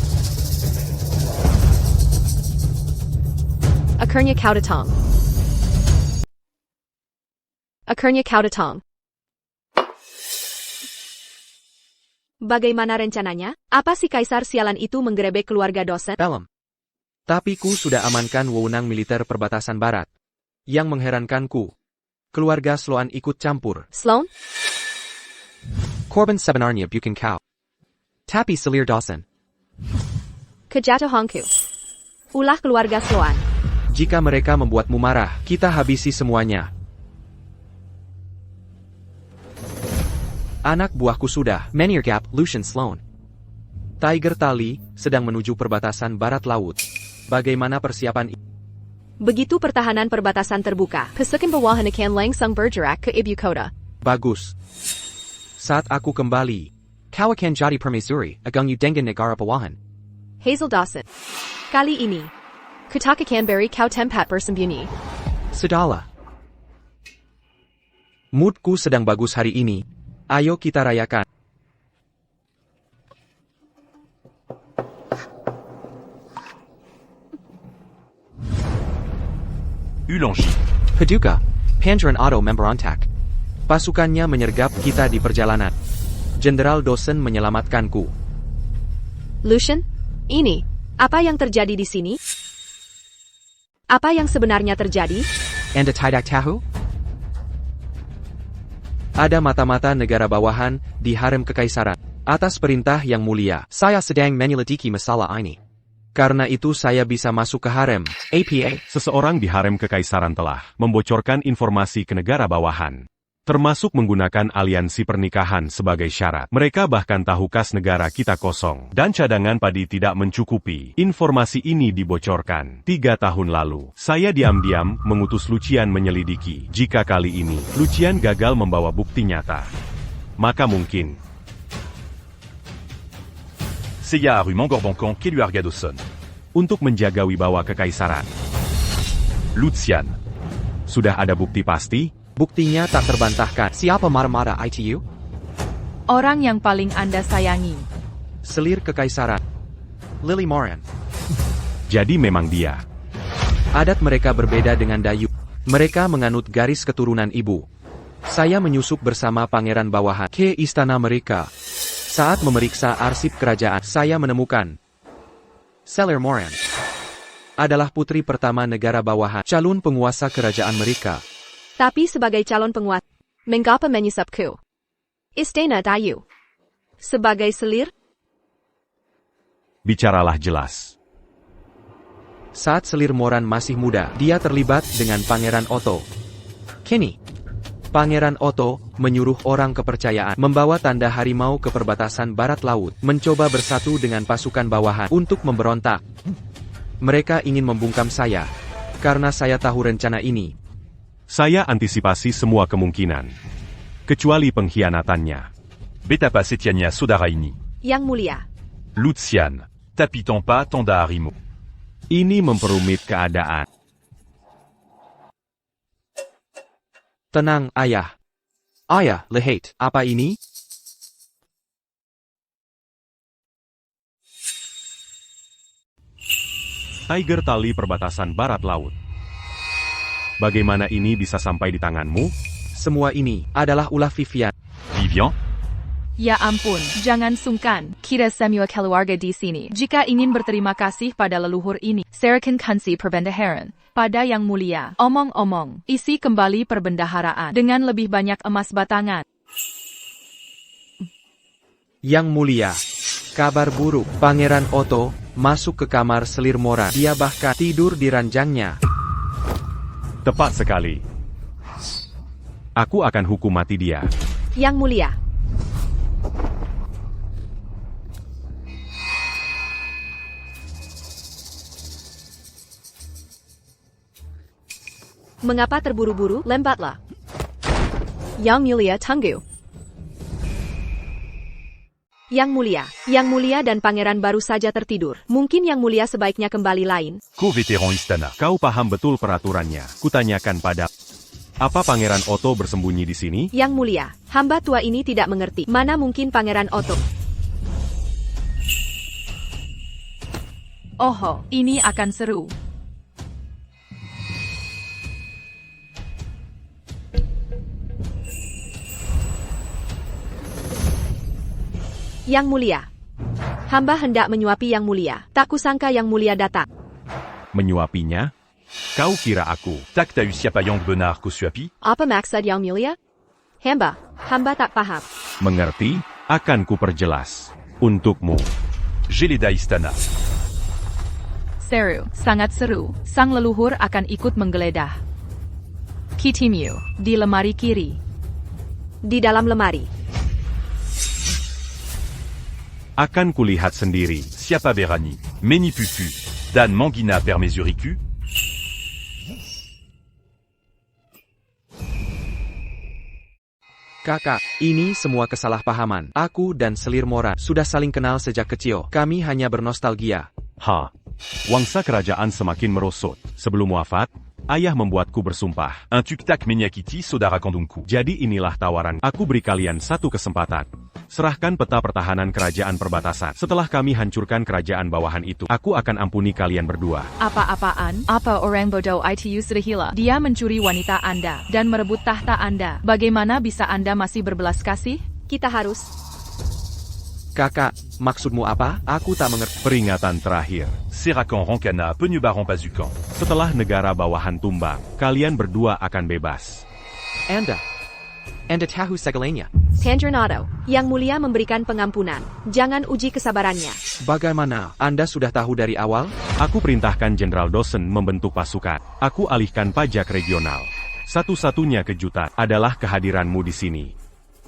Speaker 1: Akhirnya kau datang. Akhirnya kau datang. Bagaimana rencananya? Apa si kaisar sialan itu menggerebek keluarga dosen?
Speaker 2: Dalam. Tapi ku sudah amankan wewenang militer perbatasan barat. Yang mengherankanku, keluarga Sloan ikut campur.
Speaker 1: Sloan?
Speaker 2: Korban sebenarnya bukan kau. Tapi selir dosen.
Speaker 1: Kejatuhanku. Ulah keluarga Sloan.
Speaker 2: Jika mereka membuatmu marah, kita habisi semuanya. Anak buahku sudah, Menhir Gap, Lucian Sloan. Tiger Tali, sedang menuju perbatasan barat laut. Bagaimana persiapan ini?
Speaker 1: Begitu pertahanan perbatasan terbuka, pasukan bawahan akan langsung bergerak ke ibu kota.
Speaker 2: Bagus. Saat aku kembali, kau akan jadi permaisuri, agang dengan negara bawahan.
Speaker 1: Hazel Dawson. Kali ini, kita akan beri kau tempat bersembunyi.
Speaker 2: Sudahlah. Moodku sedang bagus hari ini. Ayo kita rayakan.
Speaker 5: Ulangi.
Speaker 2: Paduka, Pangeran Otto memberontak. Pasukannya menyergap kita di perjalanan. Jenderal Dosen menyelamatkanku.
Speaker 1: Lucian, ini, apa yang terjadi di sini? Apa yang sebenarnya terjadi?
Speaker 2: Anda tidak tahu? Ada mata-mata negara bawahan di harem kekaisaran. Atas perintah yang mulia, saya sedang menyelidiki masalah ini. Karena itu saya bisa masuk ke harem. APA.
Speaker 3: Seseorang di harem kekaisaran telah membocorkan informasi ke negara bawahan. Termasuk menggunakan aliansi pernikahan sebagai syarat. Mereka bahkan tahu kas negara kita kosong. Dan cadangan padi tidak mencukupi. Informasi ini dibocorkan 3 tahun lalu. Saya diam-diam mengutus Lucian menyelidiki. Jika kali ini, Lucian gagal membawa bukti nyata, maka mungkin
Speaker 5: Seiya Aru Mangorbankan Keluarga Dawson.
Speaker 3: untuk menjaga wibawa kekaisaran.
Speaker 5: Lucian.
Speaker 3: Sudah ada bukti pasti?
Speaker 2: Buktinya tak terbantahkan. Siapa marah-marah ITU?
Speaker 4: Orang yang paling Anda sayangi.
Speaker 2: Selir kekaisaran. Lily Moran.
Speaker 3: Jadi memang dia.
Speaker 2: Adat mereka berbeda dengan Dayu. Mereka menganut garis keturunan ibu. Saya menyusup bersama pangeran bawahan ke istana mereka. Saat memeriksa arsip kerajaan, saya menemukan Selir Moran adalah putri pertama negara bawahan, calon penguasa kerajaan mereka.
Speaker 1: Tapi sebagai calon penguasa, mengapa menyusupku? Istana Dayu. Sebagai selir?
Speaker 3: Bicaralah jelas.
Speaker 2: Saat Selir Moran masih muda, dia terlibat dengan Pangeran Otto. Kini, Pangeran Otto menyuruh orang kepercayaan membawa tanda harimau ke perbatasan barat laut, mencoba bersatu dengan pasukan bawahan untuk memberontak. Mereka ingin membungkam saya, karena saya tahu rencana ini.
Speaker 3: Saya antisipasi semua kemungkinan, kecuali pengkhianatannya.
Speaker 5: Betapa Setiania Saudara ini.
Speaker 1: Yang mulia.
Speaker 5: Lucian. Tapi ton pas tonda harimau.
Speaker 3: Ini memperumit keadaan.
Speaker 2: Tenang, ayah. Ayah, lihat, apa ini?
Speaker 3: Tiger tali perbatasan barat laut. Bagaimana ini bisa sampai di tanganmu?
Speaker 2: Semua ini adalah ulah Vivian.
Speaker 5: Vivian.
Speaker 4: Ya ampun, jangan sungkan. Kita semua keluarga di sini. Jika ingin berterima kasih pada leluhur ini, serahkan kunci perbendaharaan pada Yang Mulia. Omong-omong, isi kembali perbendaharaan dengan lebih banyak emas batangan.
Speaker 2: Yang Mulia. Kabar buruk, Pangeran Otto masuk ke kamar Selirmoran. Dia bahkan tidur di ranjangnya.
Speaker 3: Tepat sekali. Aku akan hukum mati dia.
Speaker 1: Yang Mulia. Mengapa terburu-buru? Lembatlah. Yang Mulia, tunggu. Yang Mulia dan Pangeran baru saja tertidur. Mungkin Yang Mulia sebaiknya kembali lain.
Speaker 5: Co-vétéran Istana.
Speaker 3: Kau paham betul peraturannya. Kutanyakan pada... Apa Pangeran Otto bersembunyi di sini?
Speaker 1: Yang Mulia, hamba tua ini tidak mengerti. Mana mungkin Pangeran Otto?
Speaker 4: Oh, ini akan seru.
Speaker 1: Yang Mulia. Hamba hendak menyuapi Yang Mulia. Tak kusangka Yang Mulia datang.
Speaker 3: Menyuapinya? Kau kira aku?
Speaker 5: Tak t'as eu siapayang benar Kosuapi?
Speaker 1: Apa maksud Yang Mulia? Hamba tak paham.
Speaker 3: Mengerti? Akan kuperjelas. Untukmu.
Speaker 5: Geleda Istana.
Speaker 4: Seru, sangat seru. Sang leluhur akan ikut menggeledah. Kitimu, di lemari kiri.
Speaker 1: Di dalam lemari.
Speaker 3: Akan kulihat sendiri.
Speaker 5: Siapa Berani. Meni Pupu. Dan Mangina per Mesuriku.
Speaker 2: Kakak, ini semua kesalahpahaman. Aku dan Selirmoran sudah saling kenal sejak kecil. Kami hanya bernostalgia.
Speaker 3: Wangsa kerajaan semakin merosot. Sebelum wafat, ayah membuatku bersumpah.
Speaker 5: Un tuktak Menyakiti Saudara Kandungku.
Speaker 3: Jadi inilah tawaran. Aku beri kalian satu kesempatan. Serahkan peta pertahanan kerajaan perbatasan. Setelah kami hancurkan kerajaan bawahan itu, aku akan ampuni kalian berdua.
Speaker 4: Apa-apaan? Apa orang bodoh itu sudah hilang? Dia mencuri wanita Anda dan merebut tahta Anda. Bagaimana bisa Anda masih berbelas kasih?
Speaker 1: Kita harus...
Speaker 2: Kakak, maksudmu apa? Aku tak mengerti.
Speaker 3: Peringatan terakhir.
Speaker 5: Serakan Rancana Penyebaran Pazukan.
Speaker 3: Setelah negara bawahan tumbang, kalian berdua akan bebas.
Speaker 2: Anda tahu segalanya.
Speaker 1: Pangeran Yang Mulia memberikan pengampunan. Jangan uji kesabarannya.
Speaker 2: Bagaimana? Anda sudah tahu dari awal?
Speaker 3: Aku perintahkan Jenderal Dawson membentuk pasukan. Aku alihkan pajak regional. Satu-satunya kejutan adalah kehadiranmu di sini.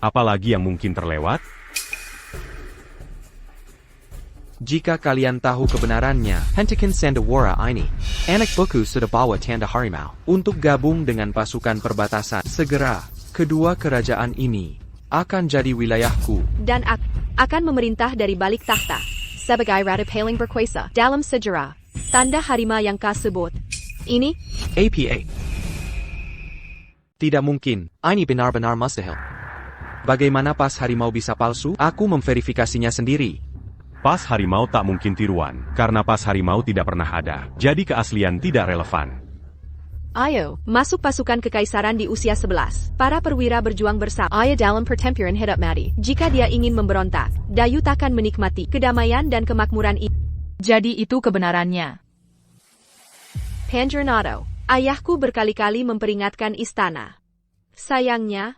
Speaker 3: Apalagi yang mungkin terlewat?
Speaker 2: Jika kalian tahu kebenarannya, hentikan Sandawara ini. Anak buku sudah bawa tanda harimau untuk gabung dengan pasukan perbatasan. Segera, kedua kerajaan ini akan jadi wilayahku.
Speaker 1: Dan akan memerintah dari balik tahta. Sebagai ratu paling berkuasa dalam sejarah. Tanda harimau yang kau sebut. Ini?
Speaker 2: APA. Tidak mungkin, ini benar-benar mustahil. Bagaimana pas harimau bisa palsu? Aku memverifikasinya sendiri.
Speaker 3: Pas harimau tak mungkin tiruan, karena pas harimau tidak pernah ada. Jadi keaslian tidak relevan.
Speaker 1: Ayo, masuk pasukan kekaisaran di usia 11. Para perwira berjuang bersama. Ayo dalam pertempuran hidup mati. Jika dia ingin memberontak, Dayu takkan menikmati kedamaian dan kemakmuran ini.
Speaker 4: Jadi itu kebenarannya.
Speaker 1: Pangeran, ayahku berkali-kali memperingatkan istana. Sayangnya,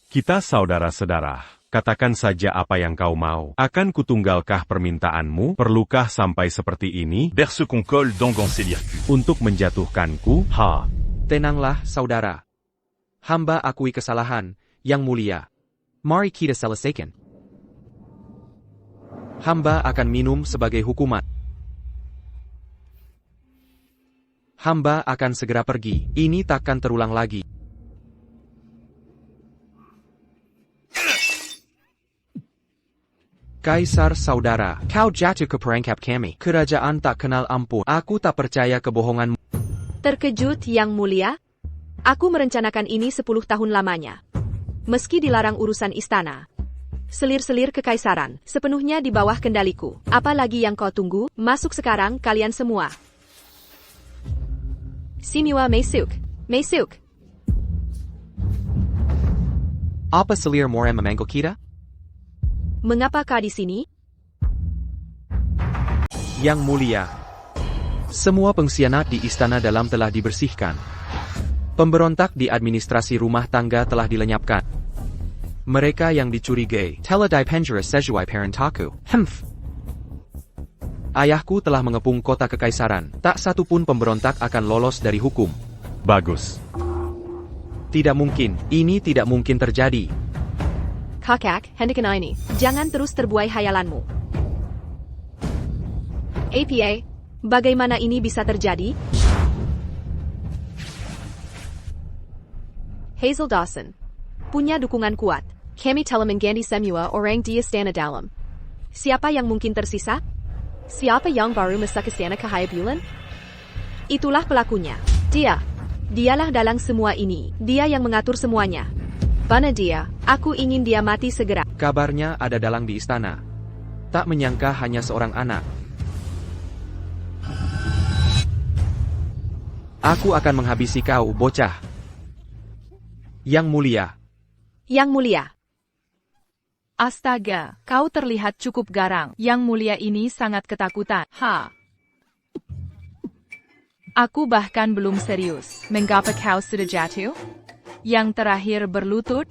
Speaker 3: Kita saudara-saudara. Katakan saja apa yang kau mau. Akan kutunggalkah permintaanmu? Perlukah sampai seperti ini?
Speaker 5: Berce qu'on colle d'Angan Selirku.
Speaker 3: Untuk menjatuhkanku?
Speaker 2: Tenanglah, saudara. Hamba akui kesalahan, Yang Mulia. Mari kita selesaikan. Hamba akan minum sebagai hukuman. Hamba akan segera pergi. Ini takkan terulang lagi. Kaisar saudara, kau jatuh ke perangkap kami. Kerajaan tak kenal ampun. Aku tak percaya kebohonganmu.
Speaker 1: terkejut Yang Mulia? Aku merencanakan ini 10 tahun lamanya. Meski dilarang urusan istana. Selir-selir kekaisaran, sepenuhnya di bawah kendaliku. Apalagi yang kau tunggu? Masuk sekarang kalian semua. Siniwa Mesuk. Mesuk.
Speaker 2: Apa Selir Moram memanggil kita?
Speaker 1: Mengapa kau di sini?
Speaker 2: Yang Mulia, semua pengkhianat di Istana Dalam telah dibersihkan. Pemberontak di administrasi rumah tangga telah dilenyapkan. Mereka yang dicurigai telah dipenjara sesuai perintahku. Ayahku telah mengepung kota kekaisaran. Tak satu pun pemberontak akan lolos dari hukum.
Speaker 3: Bagus.
Speaker 2: Tidak mungkin, ini tidak mungkin terjadi.
Speaker 1: Kakak, hentikan ini. Jangan terus terbuai hayalanmu. APA, bagaimana ini bisa terjadi? Hazel Dawson, punya dukungan kuat. Kami telah mengganti semua orang di Istana Dalam. Siapa yang mungkin tersisa? Siapa yang baru masuk Istana Kehayabulan? Itulah pelakunya. Dialah dalang semua ini. Dia yang mengatur semuanya. Bana dia, aku ingin dia mati segera.
Speaker 2: Kabarnya ada dalang di istana. Tak menyangka hanya seorang anak. Aku akan menghabisi kau, bocah. Yang Mulia.
Speaker 1: Yang Mulia.
Speaker 4: Astaga, kau terlihat cukup garang. Yang Mulia ini sangat ketakutan. Aku bahkan belum serius. Mengapa kau sudah jatuh? Yang terakhir berlutut?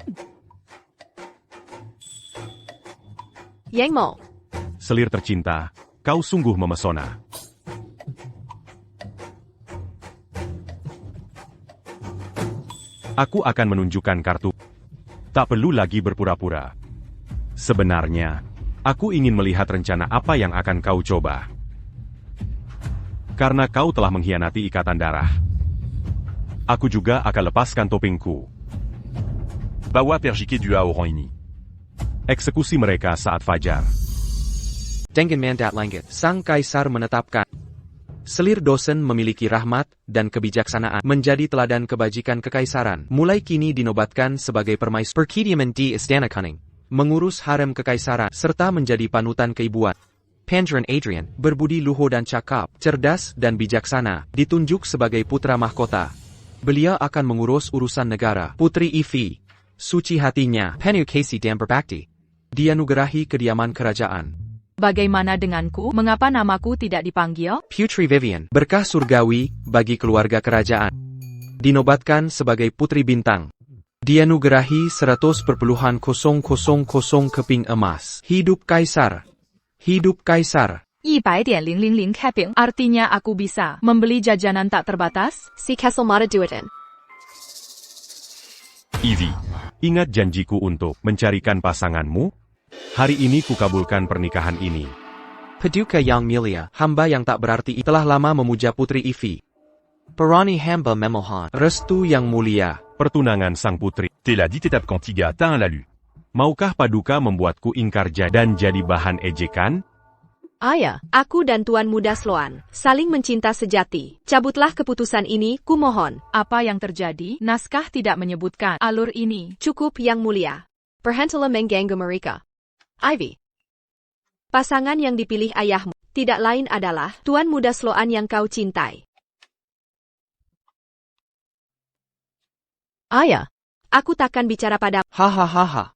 Speaker 1: Yang Mo.
Speaker 3: Selir tercinta, kau sungguh memesona. Aku akan menunjukkan kartu. Tak perlu lagi berpura-pura. Sebenarnya, aku ingin melihat rencana apa yang akan kau coba. Karena kau telah mengkhianati ikatan darah. Aku juga akan lepaskan topengku.
Speaker 5: Bawa perjiquet du A au rang ini.
Speaker 3: Eksekusi mereka saat fajar.
Speaker 2: Dengan mandat langit, sang kaisar menetapkan. Selir Dosen memiliki rahmat dan kebijaksanaan menjadi teladan kebajikan kekaisaran. Mulai kini dinobatkan sebagai permaisuri perkediaman di Istana Kuning. Mengurus harem kekaisaran, serta menjadi panutan keibuan. Pangeran Adrian, berbudi luhur dan cakap, cerdas dan bijaksana, ditunjuk sebagai putra mahkota. Beliau akan mengurus urusan negara. Putri Ify, suci hatinya, penuh kasih dan berbakti. Dianugerahi kediaman kerajaan.
Speaker 4: Bagaimana denganku? Mengapa namaku tidak dipanggil?
Speaker 2: Putri Vivian, berkah surgawi bagi keluarga kerajaan. Dinobatkan sebagai putri bintang. Dianugerahi 100,000 keping emas. Hidup kaisar. Hidup kaisar.
Speaker 4: 100,000 keping. Artinya aku bisa membeli jajanan tak terbatas?
Speaker 1: Si Kessel Mata Duitan.
Speaker 3: Ivy, ingat janjiku untuk mencarikan pasanganmu? Hari ini kukabulkan pernikahan ini.
Speaker 2: Paduka yang mulia, hamba yang tak berarti telah lama memuja Putri Ify. Perani hamba memohon restu yang mulia.
Speaker 3: Pertunangan sang putri.
Speaker 5: T'es la dite étape Cantiga, t'as un lalu.
Speaker 3: Maukah Paduka membuatku ingkar dan jadi bahan ejekan?
Speaker 1: Ayah, aku dan Tuan Muda Sloan saling mencinta sejati. Cabutlah keputusan ini, kumohon.
Speaker 4: Apa yang terjadi? Naskah tidak menyebutkan alur ini.
Speaker 1: Cukup yang mulia. Perhentilah mengganggu mereka. Ivy. Pasangan yang dipilih ayahmu tidak lain adalah Tuan Muda Sloan yang kau cintai. Ayah, aku takkan bicara pada.
Speaker 2: Hahaha.